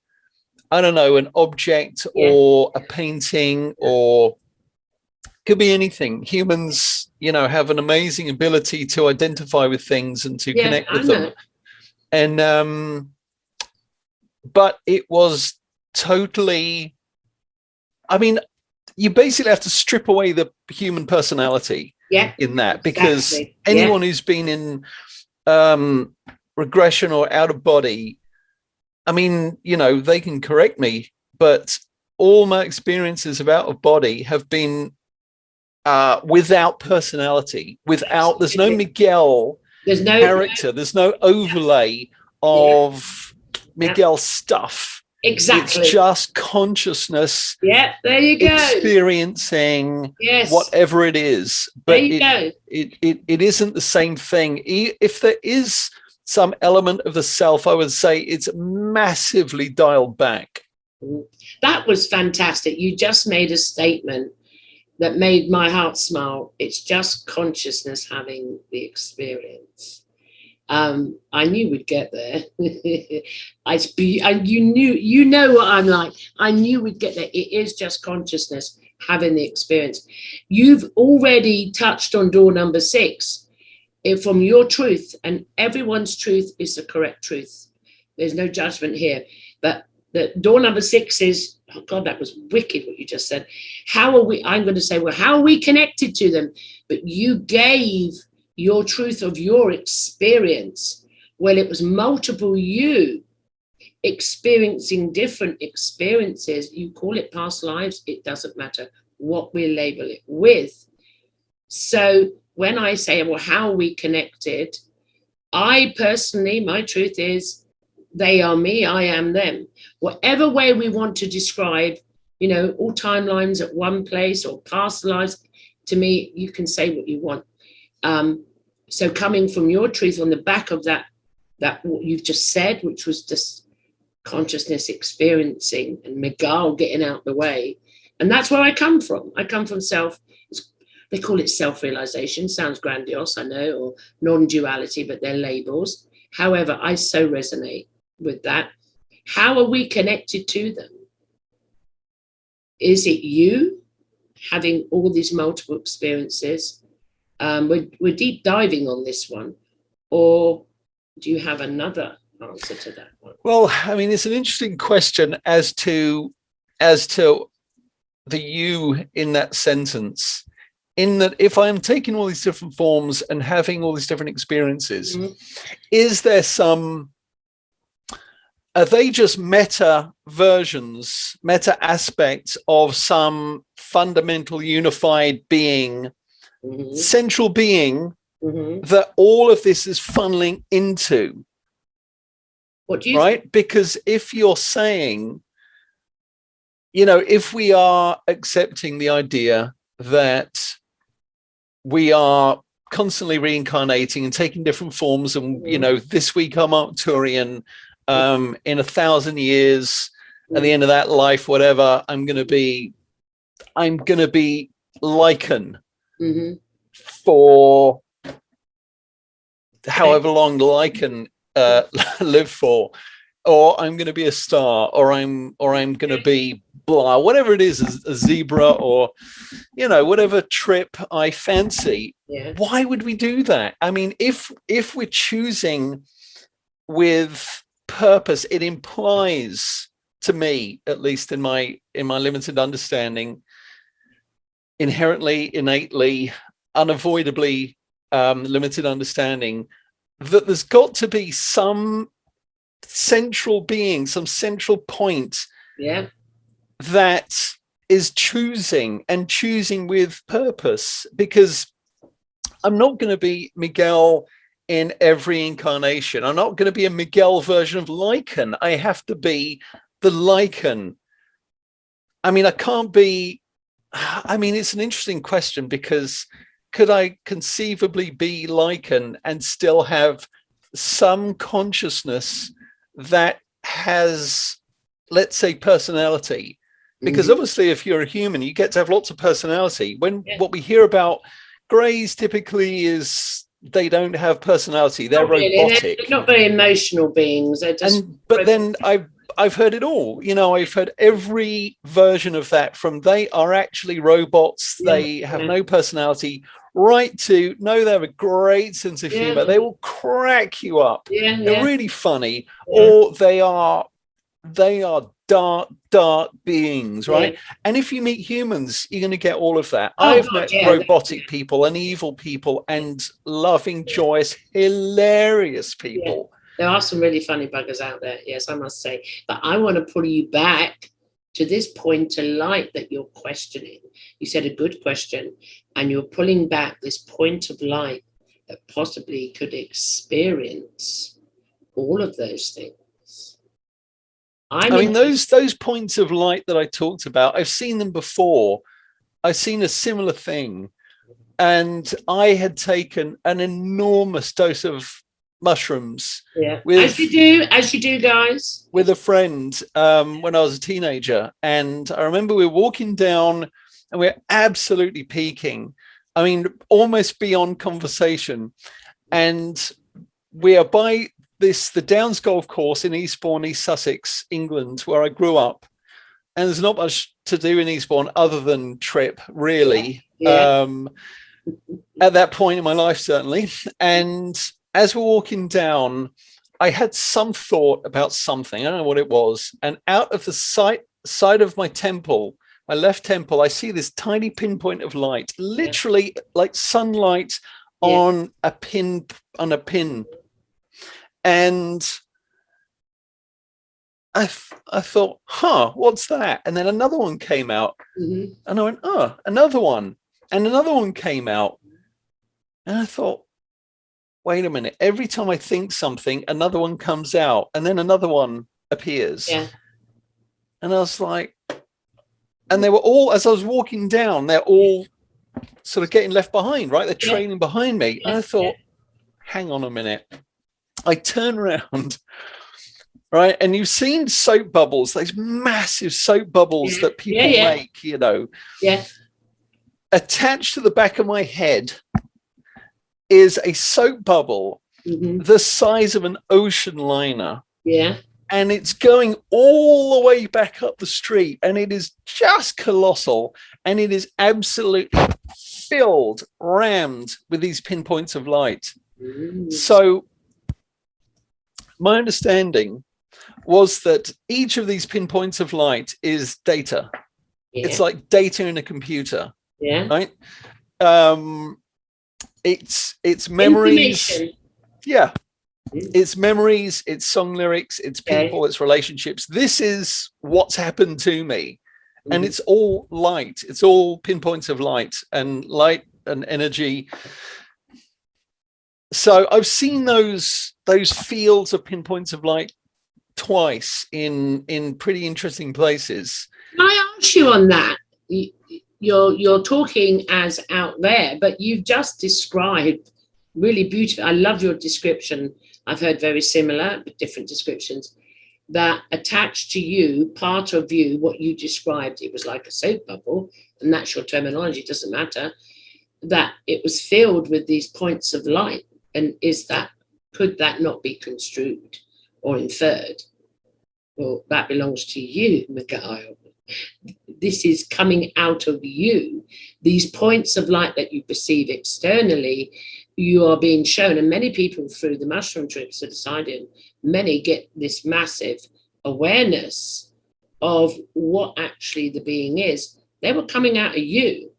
I don't know, an object or a painting, or could be anything. Humans, you know, have an amazing ability to identify with things and to connect with them. And but it was totally, I mean, you basically have to strip away the human personality in that, because anyone who's been in regression or out of body, I mean, you know, they can correct me, but all my experiences of out of body have been without personality, without, there's no Miguel, there's no character, there's no overlay of Miguel stuff. Exactly. It's just consciousness. Yeah, there you go. Experiencing whatever it is. But there you go. It isn't the same thing. If there is some element of the self, I would say it's massively dialed back. That was fantastic. You just made a statement that made my heart smile. It's just consciousness having the experience. I knew we'd get there. You know what I'm like. I knew we'd get there. It is just consciousness having the experience. You've already touched on door number 6. From your truth, and everyone's truth is the correct truth. There's no judgment here. But the door number 6 is, oh God, that was wicked what you just said. How are we, I'm going to say, well, how are we connected to them? But you gave your truth of your experience. Well, it was multiple you experiencing different experiences. You call it past lives. It doesn't matter what we label it with. So when I say, well, how are we connected? I personally, my truth is they are me, I am them. Whatever way we want to describe, you know, all timelines at one place or past lives, to me, you can say what you want. So coming from your truth on the back of that what you've just said, which was just consciousness experiencing and Miguel getting out the way. And that's where I come from. I come from self. They call it self-realization. Sounds grandiose, I know, or non-duality, but they're labels. However, I so resonate with that. How are we connected to them? Is it you having all these multiple experiences? We're deep diving on this one, or do you have another answer to that one? Well, I mean, it's an interesting question as to the you in that sentence, in that if I'm taking all these different forms and having all these different experiences, is there some, are they just meta versions, meta aspects of some fundamental unified being, central being, that all of this is funneling into? What do you think? Because if you're saying, you know, if we are accepting the idea that we are constantly reincarnating and taking different forms. And, you know, this week I'm Arcturian, in 1,000 years, at the end of that life, whatever, I'm going to be lichen for however long lichen live for, or I'm going to be a star, or I'm going to be blah, whatever it is, a zebra, or, you know, whatever trip I fancy. Why would we do that? I mean, if we're choosing with purpose, it implies, to me, at least in my limited understanding, inherently, innately, unavoidably limited understanding, that there's got to be some central being, some central point that is choosing with purpose. Because I'm not going to be Miguel in every incarnation. I'm not going to be a Miguel version of lichen. I have to be the lichen. I mean, I can't be, I mean, it's an interesting question, because could I conceivably be lichen and still have some consciousness that has, let's say, personality? Because obviously, if you're a human, you get to have lots of personality. When what we hear about greys typically is they don't have personality. They're robotic. They're not very emotional beings. They're just. But then I've heard it all. You know, I've heard every version of that, from they are actually robots. They have no personality, right to, no, they have a great sense of humor. They will crack you up. They're really funny. Or they are dark beings, right? And if you meet humans, you're going to get all of that. I've met robotic people and evil people and loving, joyous, hilarious people. There are some really funny buggers out there, yes, I must say. But I want to pull you back to this point of light that you're questioning. You said a good question, and you're pulling back this point of light that possibly could experience all of those things. I mean, those points of light that I talked about, I've seen them before. I've seen a similar thing, and I had taken an enormous dose of mushrooms. As you do, guys. With a friend when I was a teenager, and I remember we were walking down, and we're absolutely peaking. I mean, almost beyond conversation, and we are by the Downs Golf Course in Eastbourne, East Sussex, England, where I grew up. And there's not much to do in Eastbourne other than trip, really, at that point in my life, certainly. And as we're walking down, I had some thought about something. I don't know what it was. And out of the side of my temple, my left temple, I see this tiny pinpoint of light, literally like sunlight on a pin. And I thought, what's that? And then another one came out. And I went, another one. And another one came out. And I thought, wait a minute. Every time I think something, another one comes out. And then another one appears. And I was like, and they were all, as I was walking down, they're all sort of getting left behind, right? They're trailing behind me. And I thought, hang on a minute. I turn around, right? And you've seen soap bubbles, those massive soap bubbles that people make, you know. Attached to the back of my head is a soap bubble the size of an ocean liner. And it's going all the way back up the street. And it is just colossal. And it is absolutely filled, rammed with these pinpoints of light. So my understanding was that each of these pinpoints of light is data. It's like data in a computer, right? It's memories. It's memories, it's song lyrics, it's people, it's relationships. This is what's happened to me. And it's all light. It's all pinpoints of light and energy. So I've seen those fields of pinpoints of light twice in pretty interesting places. Can I ask you on that? you're talking as out there, but you've just described really beautiful. I love your description. I've heard very similar, but different descriptions that attached to you, part of you, what you described. It was like a soap bubble, and that's your terminology, doesn't matter. That it was filled with these points of light, and could that not be construed or inferred? Well, that belongs to you, Miguel. This is coming out of you. These points of light that you perceive externally, you are being shown. And many people through the mushroom trips are deciding, many get this massive awareness of what actually the being is. They were coming out of you.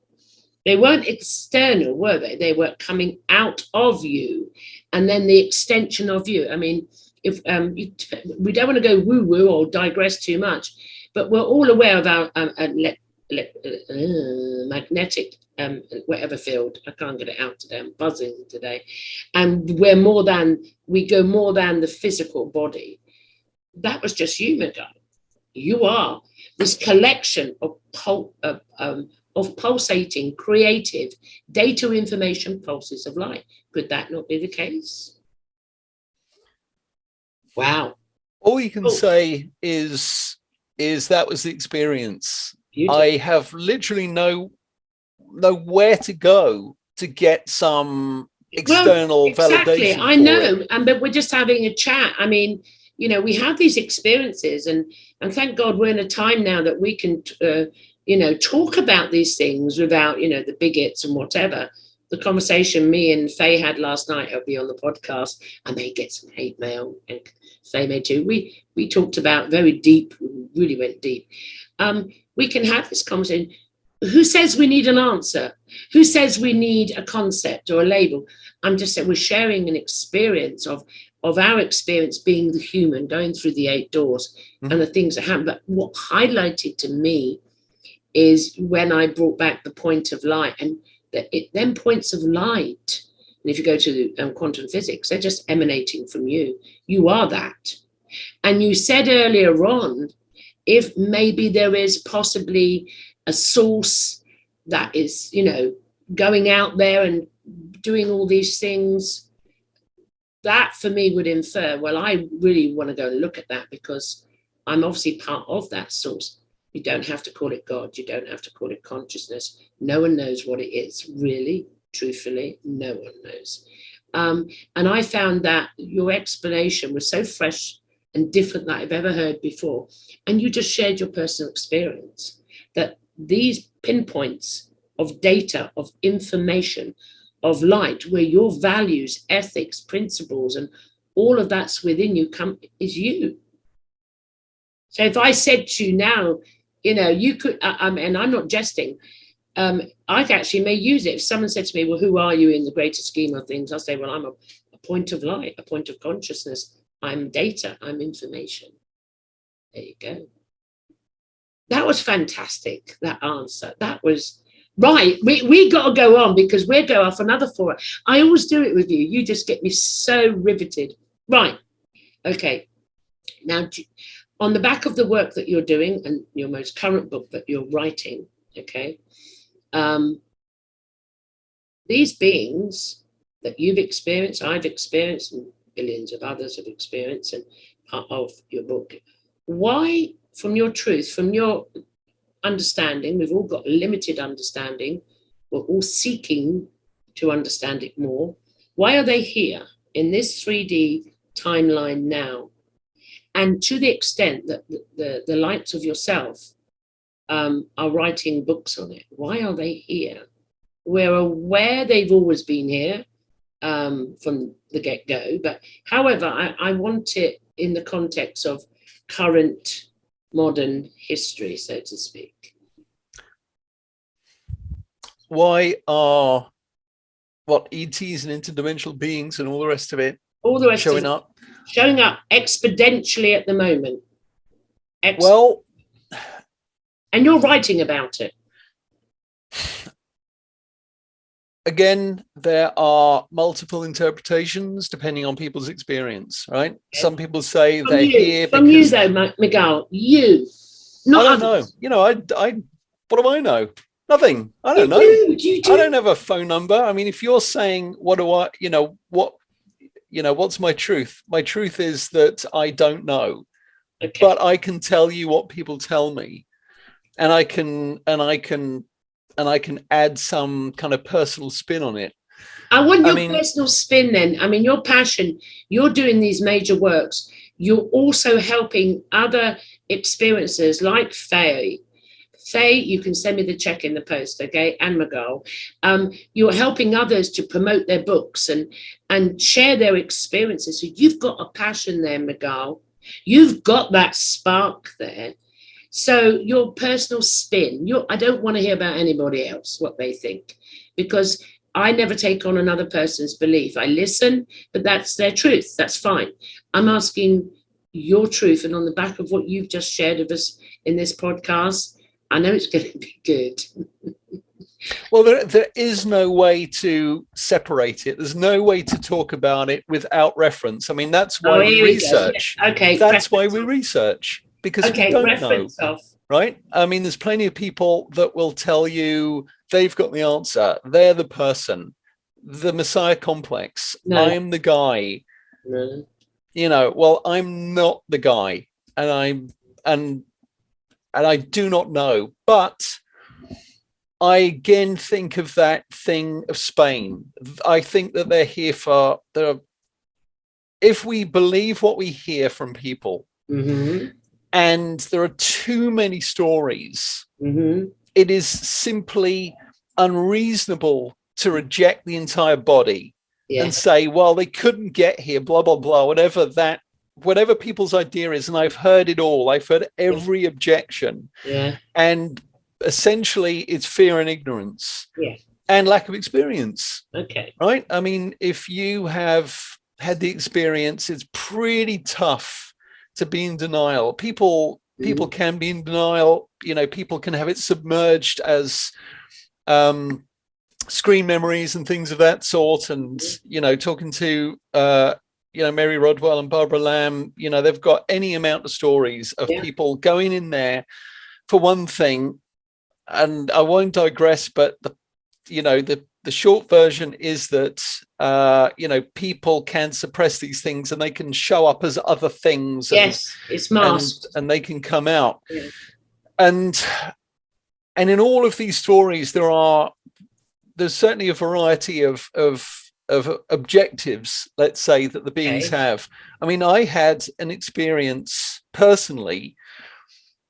They weren't external, were they? They were coming out of you, and then the extension of you. I mean, if we don't want to go woo-woo or digress too much, but we're all aware of our magnetic whatever field. I can't get it out today. I'm buzzing today. And we go more than the physical body. That was just you, Miguel. You are this collection of pulsating, creative, data information pulses of light. Could that not be the case? Wow. All you can say is that was the experience. Beautiful. I have literally nowhere to go to get some external validation. I know, but we're just having a chat. I mean, we have these experiences, and thank God we're in a time now that we can, talk about these things without, the bigots and whatever. The conversation me and Faye had last night, it'll be on the podcast. I may get some hate mail, and Faye may too. We talked about very deep, really went deep. We can have this conversation. Who says we need an answer? Who says we need a concept or a label? I'm just saying we're sharing an experience of our experience being the human, going through the 8 doors and the things that happen. But what highlighted to me is when I brought back the point of light, and then points of light. And if you go to quantum physics, they're just emanating from you. You are that. And you said earlier on, if maybe there is possibly a source that is, going out there and doing all these things, that for me would infer, well, I really want to go and look at that, because I'm obviously part of that source. You don't have to call it God. You don't have to call it consciousness. No one knows what it is, really, truthfully, no one knows. And I found that your explanation was so fresh and different that I've ever heard before. And you just shared your personal experience, that these pinpoints of data, of information, of light, where your values, ethics, principles, and all of that's within you is you. So if I said to you now, you could, and I'm not jesting, I actually may use it. If someone said to me, well, who are you in the greater scheme of things? I'll say, well, I'm a point of light, a point of consciousness. I'm data, I'm information. There you go. That was fantastic, that answer. That was right. We got to go on, because we'll go off another 4 hours. I always do it with you. You just get me so riveted. Right. Okay. Now, on the back of the work that you're doing and your most current book that you're writing, okay, these beings that you've experienced, I've experienced, and billions of others have experienced, and part of your book, why, from your truth, from your understanding, we've all got limited understanding, we're all seeking to understand it more, why are they here in this 3D timeline now? And to the extent that the lights of yourself are writing books on it, why are they here? We're aware they've always been here from the get-go, but however, I want it in the context of current modern history, so to speak. Why are ETs and interdimensional beings and all the rest of it showing up exponentially at the moment? Well, and you're writing about it. Again, there are multiple interpretations depending on people's experience, right? Okay. Some people say they're here from you though, Miguel. You, not I don't know. I what do I know? Nothing. I don't You know. do. You I don't do. have a phone number. I mean, if you're saying, what do I, what's my truth? My truth is that I don't know, Okay. but I can tell you what people tell me, and I can add some kind of personal spin on it. I want I your mean, personal spin then. I mean, your passion, you're doing these major works. You're also helping other experiencers like Faye. Faye, you can send me the check in the post, okay? And Miguel. You're helping others to promote their books and share their experiences. So you've got a passion there, Miguel. You've got that spark there. So your personal spin, I don't want to hear about anybody else, what they think, because I never take on another person's belief. I listen, but that's their truth. That's fine. I'm asking your truth. And on the back of what you've just shared with us in this podcast, I know it's going to be good. well, there is no way to separate it. There's no way to talk about it without reference. I mean, that's why we research. Okay. That's why we research, because we don't know. Off. Right? I mean, there's plenty of people that will tell you they've got the answer. They're the person. The Messiah complex. No. I'm the guy. No. Well, I'm not the guy, and I do not know. But I again think of that thing of Spain. I think that they're here for if we believe what we hear from people. Mm-hmm. And there are too many stories. Mm-hmm. It is simply unreasonable to reject the entire body and say, well, they couldn't get here, blah, blah, blah, whatever people's idea is. And I've heard it all. I've heard every objection. Yeah. And essentially it's fear and ignorance and lack of experience. Okay. Right? I mean, if you have had the experience, it's pretty tough to be in denial. People can be in denial. People can have it submerged as screen memories and things of that sort. And talking to Mary Rodwell and Barbara Lamb, they've got any amount of stories of people going in there for one thing. And I won't digress, but the short version is that people can suppress these things and they can show up as other things. It's masked, and they can come out. And in all of these stories, there's certainly a variety of objectives, let's say, that the beings have. I mean, I had an experience personally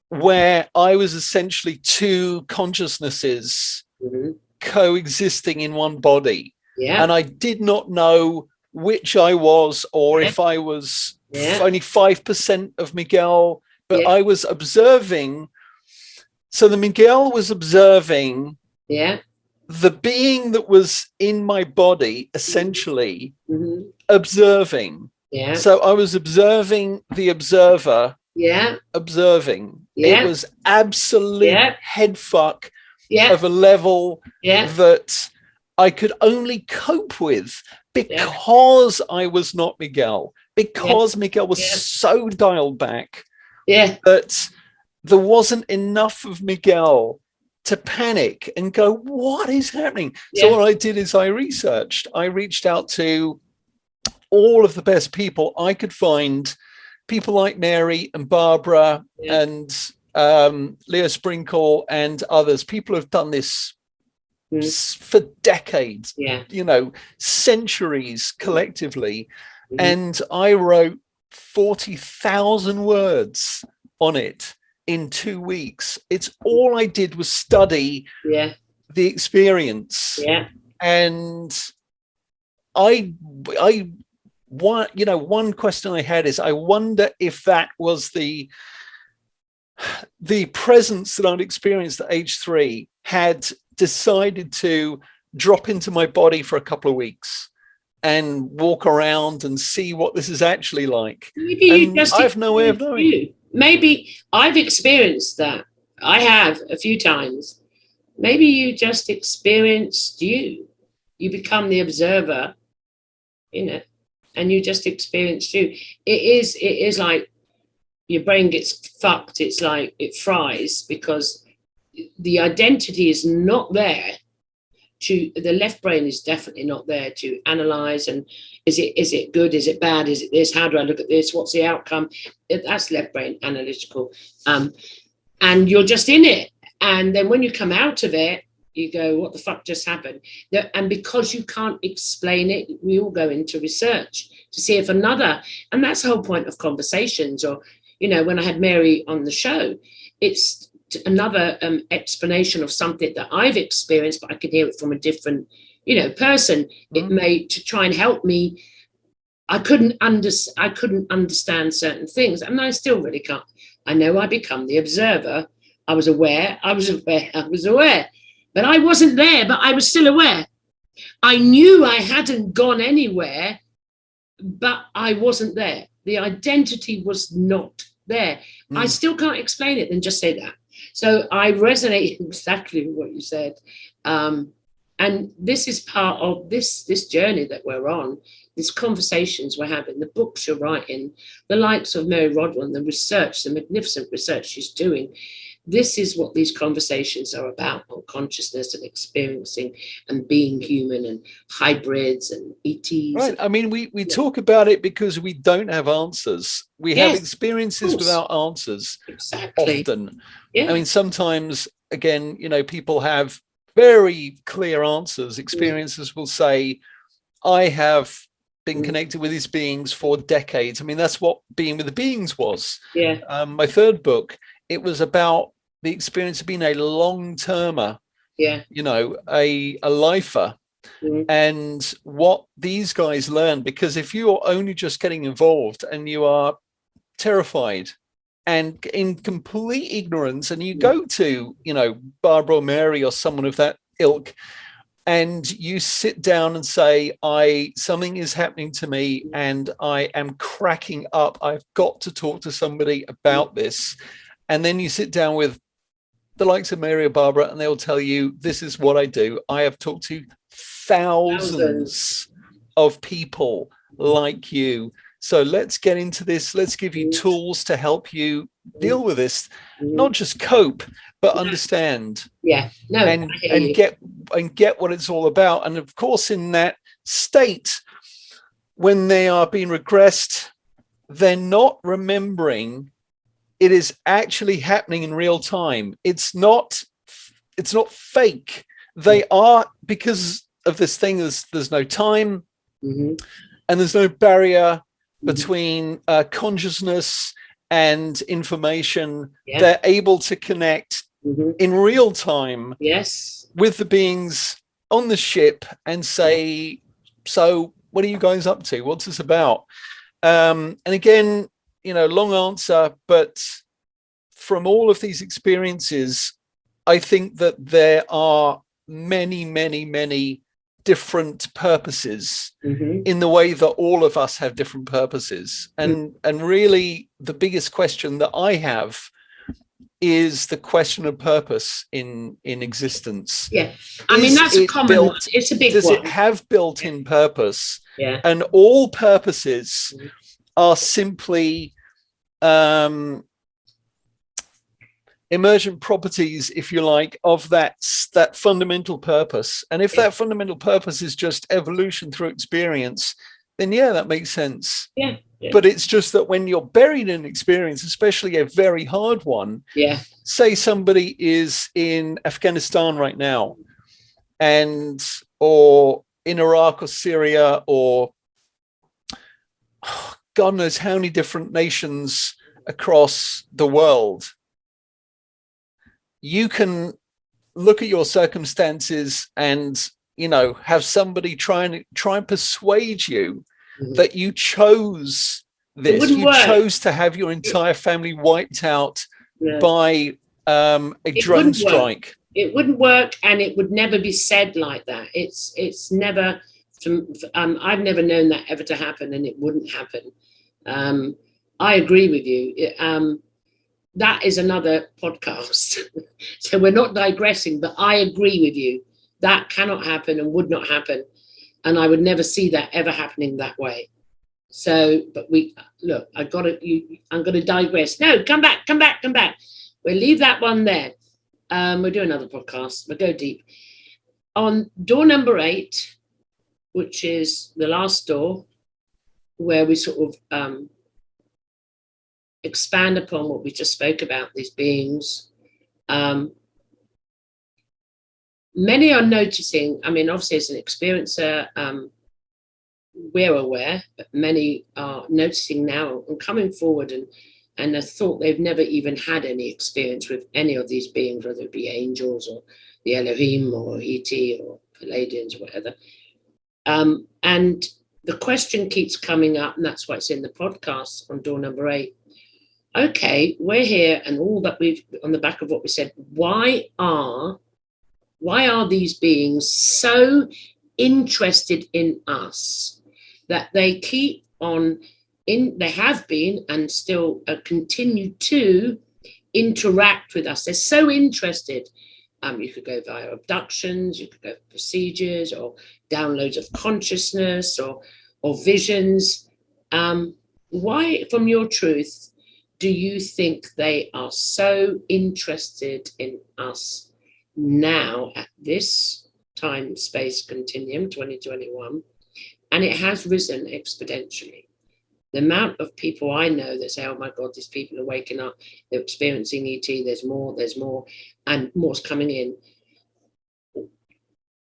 where I was essentially two consciousnesses coexisting in one body, and I did not know which I was, or if I was only 5% of Miguel, but I was observing. So the Miguel was observing the being that was in my body, essentially observing. So I was observing the observer observing. It was absolute head fuck of a level that I could only cope with because I was not Miguel, because Miguel was so dialed back that there wasn't enough of Miguel to panic and go, what is happening? So what I did is I reached out to all of the best people I could find, people like Mary and Barbara and Leo Sprinkle and others. People have done this for decades, centuries collectively. And I wrote 40,000 words on it in 2 weeks. It's all I did was study the experience. And one question I had is, I wonder if that was the presence that I'd experienced at age 3 had decided to drop into my body for a couple of weeks and walk around and see what this is actually like. I have no way of knowing. Maybe I've experienced that. I have a few times. Maybe you just experienced you. You become the observer, and you just experienced you. It is like your brain gets fucked. It's like it fries because the identity is not there. The left brain is definitely not there to analyze and is it good, is it bad, is it this, how do I look at this, what's the outcome? That's left brain analytical, and you're just in it, and then when you come out of it, you go, what the fuck just happened? And because you can't explain it, we all go into research to see if another, and that's the whole point of conversations, or when I had Mary on the show, it's another explanation of something that I've experienced, but I could hear it from a different, person. It may, to try and help me. I couldn't understand certain things, and I still really can't. I know I become the observer. I was aware, but I wasn't there, but I was still aware. I knew I hadn't gone anywhere, but I wasn't there. The identity was not there. I still can't explain it, then just say that. So I resonate exactly with what you said. And this is part of this journey that we're on, these conversations we're having, the books you're writing, the likes of Mary Rodwell, the research, the magnificent research she's doing. This is what these conversations are about, on consciousness and experiencing and being human and hybrids and ETs. Right. I mean, we talk about it because we don't have answers. We have experiences without answers. Exactly. Often. Yeah. I mean, sometimes, again, people have very clear answers. Experiences will say, I have been connected with these beings for decades. I mean, that's what Being with the Beings was. Yeah. My third book, it was about the experience of being a long-termer, a lifer. And what these guys learn, because if you're only just getting involved and you are terrified and in complete ignorance, and you go to, Barbara or Mary or someone of that ilk, and you sit down and say, something is happening to me and I am cracking up. I've got to talk to somebody about this. And then you sit down with the likes of Mary or Barbara, and they'll tell you, this is what I do. I have talked to thousands of people like you. So let's get into this. Let's give you tools to help you deal with this, not just cope, but understand. Yeah. No. And get what it's all about. And of course, in that state, when they are being regressed, they're not remembering. It is actually happening in real time. It's not fake. They are, because of this thing, there's no time, and there's no barrier between consciousness and information. Yeah. They're able to connect in real time with the beings on the ship and say, so what are you guys up to? What's this about? And again, long answer, but from all of these experiences, I think that there are many, many, many different purposes in the way that all of us have different purposes. And really the biggest question that I have is the question of purpose in existence. Yeah. I mean, that's a common one. It's a big one. Does it have built-in purpose? Yeah. And all purposes are simply emergent properties, if you like, of that fundamental purpose. And if that fundamental purpose is just evolution through experience, then that makes sense. Yeah. But it's just that when you're buried in experience, especially a very hard one, say somebody is in Afghanistan right now, or in Iraq or Syria, or God knows how many different nations across the world. You can look at your circumstances and, have somebody try and persuade you that you chose this. You chose to have your entire family wiped out by a drone strike. It wouldn't work, and it would never be said like that. It's never. I've never known that ever to happen, and it wouldn't happen. I agree with you. That is another podcast. So we're not digressing, but I agree with you. That cannot happen and would not happen. And I would never see that ever happening that way. So, but I'm going to digress. No, come back. We'll leave that one there. We'll do another podcast. We'll go deep. On door number 8, which is the last door, where we sort of expand upon what we just spoke about, these beings. Many are noticing, I mean, obviously as an experiencer, we're aware, but many are noticing now and coming forward and have thought they've never even had any experience with any of these beings, whether it be angels or the Elohim or E.T. or Palladians or whatever. And the question keeps coming up, and that's why it's in the podcast on door number 8. Okay, we're here, and all that we've, on the back of what we said, why are these beings so interested in us that they keep on they have been and still continue to interact with us? They're so interested. You could go via abductions, you could go procedures or downloads of consciousness or visions. Why, from your truth, do you think they are so interested in us now at this time space continuum, 2021? And it has risen exponentially. The amount of people I know that say, oh my God, these people are waking up, they're experiencing ET, there's more, and more's coming in.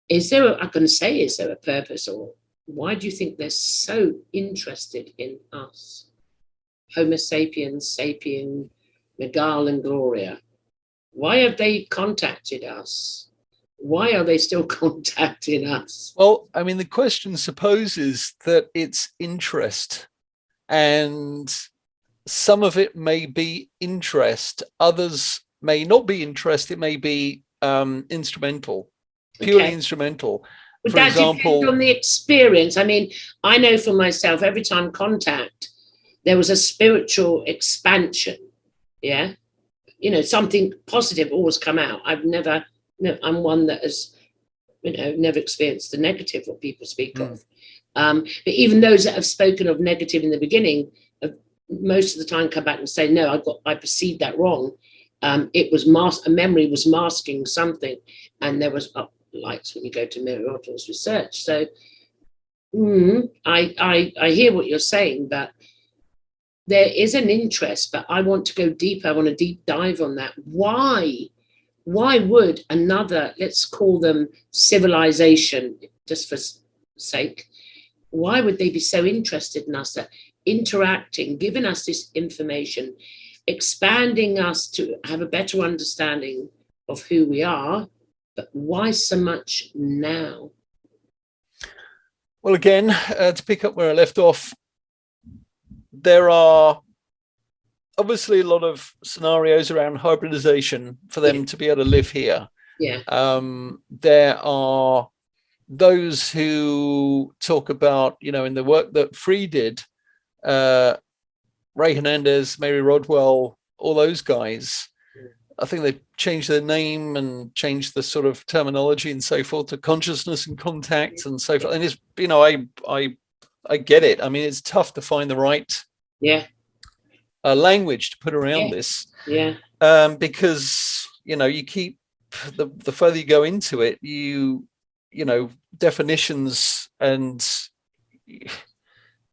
Is there a purpose, or why do you think they're so interested in us? Homo sapiens, sapien, Miguel and Gloria. Why have they contacted us? Why are they still contacting us? Well, I mean, the question supposes that it's interest, and some of it may be interest, others may not be interest, it may be instrumental, purely instrumental. But for example, depends on the experience. I mean, I know for myself, every time contact, there was a spiritual expansion. Yeah. You know, something positive always come out. I'm one that has, never experienced the negative, what people speak of. But even those that have spoken of negative in the beginning, most of the time come back and say, no, I perceived that wrong. It was a memory was masking something, and there was lights when you go to Mirror Autos research. So I hear what you're saying, but there is an interest, but I want to go deeper. I want to deep dive on that. Why would another, let's call them civilization, just for sake, why would they be so interested in us, that interacting, giving us this information, expanding us to have a better understanding of who we are, but why so much now? Well, again, to pick up where I left off, there are obviously a lot of scenarios around hybridization for them to be able to live here. Yeah. There are those who talk about, in the work that Free did, Ray Hernandez, Mary Rodwell, all those guys, I think they changed their name and changed the sort of terminology and so forth to consciousness and contact and so forth. And it's, I get it. I mean, it's tough to find the right language to put around this. Yeah. Because, you keep, the further you go into it, definitions, and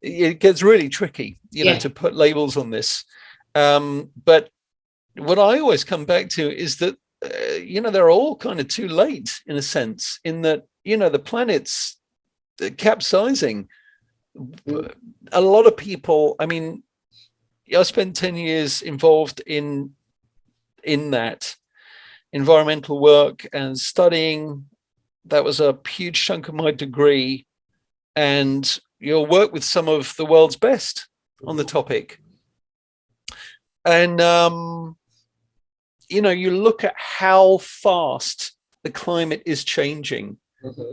it gets really tricky, to put labels on this. But what I always come back to is that, they're all kind of too late in a sense, in that, the planet's capsizing. A lot of people, I mean, I spent 10 years involved in that environmental work and studying. That was a huge chunk of my degree, and you'll work with some of the world's best on the topic. And, you look at how fast the climate is changing,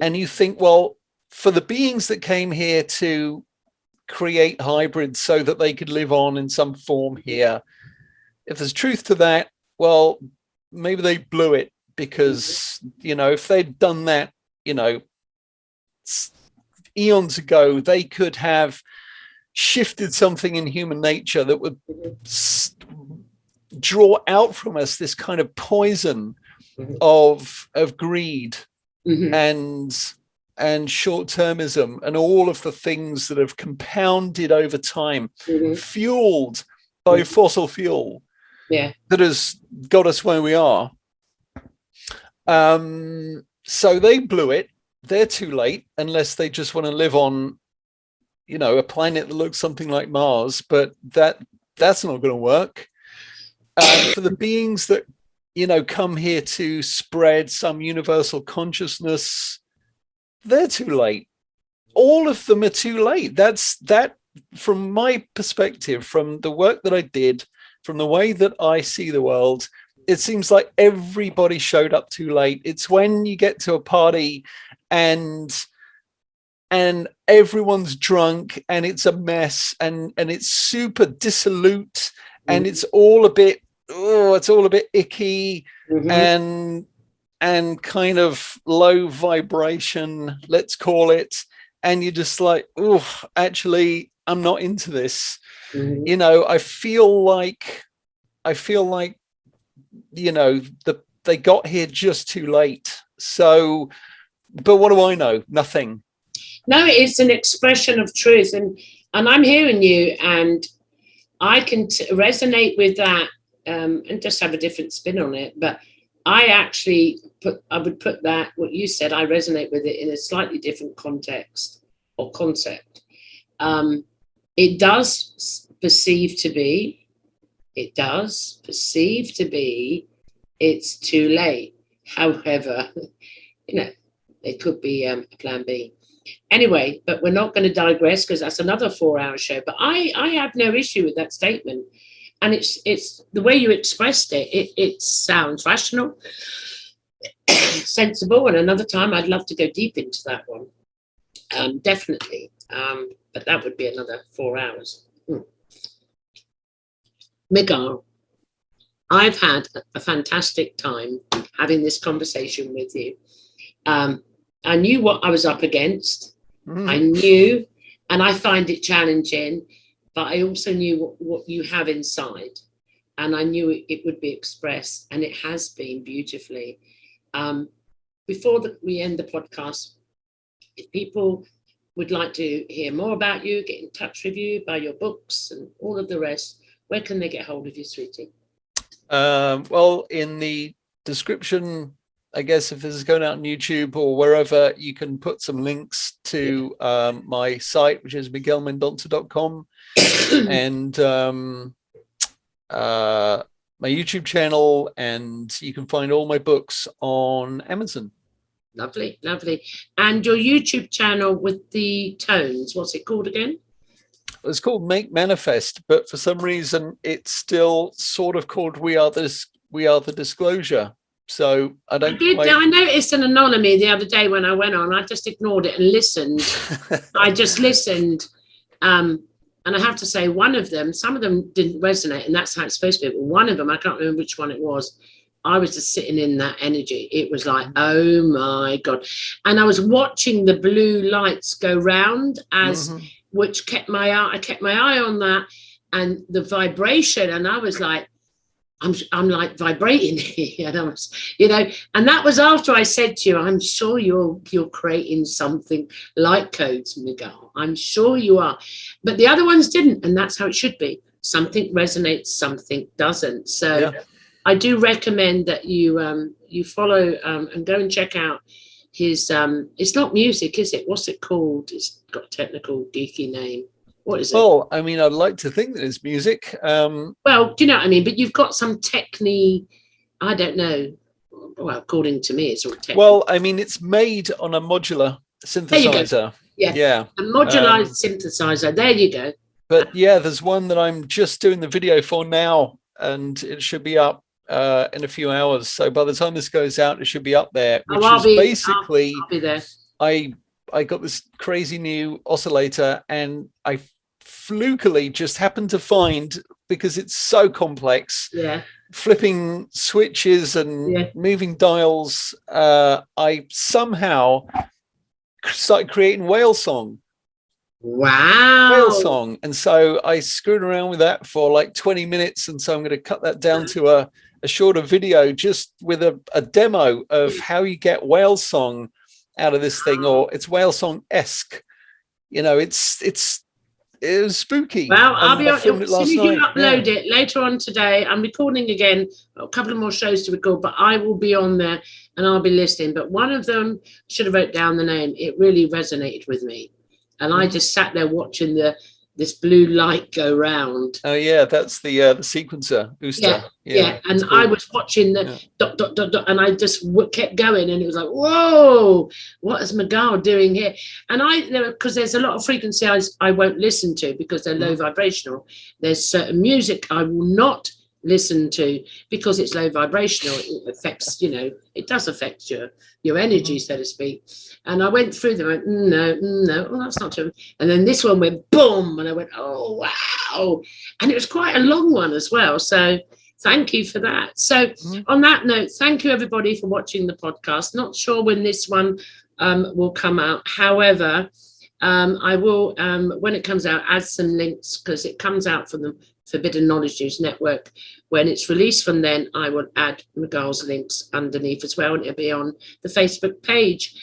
and you think, well, for the beings that came here to create hybrids so that they could live on in some form here, if there's truth to that, well, maybe they blew it, because, if they'd done that, eons ago, they could have shifted something in human nature that would draw out from us this kind of poison of greed Mm-hmm. and short-termism and all of the things that have compounded over time, fueled by fossil fuel, that has got us where we are. So they blew it. They're too late, unless they just want to live on, a planet that looks something like Mars, but that's not going to work. For the beings that, come here to spread some universal consciousness, they're too late. All of them are too late. That, from my perspective, from the work that I did, from the way that I see the world, it seems like everybody showed up too late. It's when you get to a party and everyone's drunk and it's a mess and it's super dissolute and it's all a bit icky and kind of low vibration, let's call it. And you're just like, oh, actually, I'm not into this. I feel like, they got here just too late. So, but what do I know? Nothing. No, it's an expression of truth. And I'm hearing you, and I can resonate with that and just have a different spin on it. But I would put that, what you said, I resonate with it in a slightly different context or concept. It does perceive to be, it's too late. However, it could be a plan B. Anyway, but we're not going to digress because that's another 4-hour show. But I have no issue with that statement. And it's the way you expressed it. It sounds rational, sensible. And another time, I'd love to go deep into that one. Definitely. But that would be another 4 hours. Miguel, I've had a fantastic time having this conversation with you. I knew what I was up against. I knew, and I find it challenging, but I also knew what you have inside, and I knew it would be expressed, and it has been beautifully. Before we end the podcast, if people would like to hear more about you, get in touch with you, buy your books and all of the rest, where can they get hold of you, sweetie? Well, in the description, I guess, if this is going out on YouTube or wherever, you can put some links to my site, which is miguelmendonca.com, and my YouTube channel, and you can find all my books on Amazon. Lovely, lovely. And your YouTube channel with the tones, what's it called again? It's called Make Manifest, but for some reason it's still sort of called We Are the Disclosure. So I noticed an anonymity the other day when I went on. I just ignored it and listened. I just listened. And I have to say, one of them, some of them didn't resonate, and that's how it's supposed to be. But one of them, I can't remember which one it was. I was just sitting in that energy. It was like, oh my God. And I was watching the blue lights go round which kept my eye on that and the vibration. And I was like, I'm like vibrating here. And I was, and that was after I said to you, I'm sure you're creating something like Codes, Miguel. I'm sure you are. But the other ones didn't. And that's how it should be. Something resonates, something doesn't. So yeah. I do recommend that you follow and go and check out his, it's not music, is it? What's it called? It's got a technical geeky name. What is it? Well, I mean, I'd like to think that it's music. Well, do you know what I mean? But you've got some technique, I don't know. Well, according to me, it's all technique. Well, I mean, it's made on a modular synthesizer. Yeah. A modular synthesizer. There you go. But yeah, there's one that I'm just doing the video for now, and it should be up in a few hours. So by the time this goes out, it should be up there, which is basically, I'll be there. I got this crazy new oscillator, and I flukily just happened to find, because it's so complex, flipping switches and moving dials, I somehow started creating whale song. Wow. Whale song. And so I screwed around with that for like 20 minutes. And so I'm going to cut that down to a shorter video just with a demo of how you get whale song out of this thing, or it's whale song-esque. You know, it was spooky. Well, I'll be I filmed it as soon last as you night. upload it later on today. I'm recording again, a couple of more shows to record, but I will be on there and I'll be listening. But one of them, should have wrote down the name, it really resonated with me. And I just sat there watching this blue light go round. Oh yeah, that's the sequencer booster. Yeah. And cool. I was watching the dot, dot, dot, dot, and I just kept going, and it was like, whoa, what is Miguel doing here? And because there's a lot of frequencies I won't listen to because they're low vibrational. There's certain music I will not listen to because it's low vibrational. It affects, it does affect your energy, so to speak. And I went through them, I went, no, well, that's not true. And then this one went boom, and I went, oh wow. And it was quite a long one as well. So thank you for that. So on that note, thank you everybody for watching the podcast. Not sure when this one will come out. However, I will, when it comes out, add some links because it comes out from the Forbidden Knowledge News Network. When it's released from then, I will add Miguel's links underneath as well, and it'll be on the Facebook page.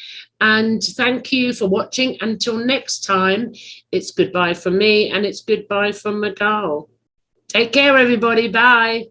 And thank you for watching. Until next time, it's goodbye from me, and it's goodbye from Miguel. Take care, everybody. Bye.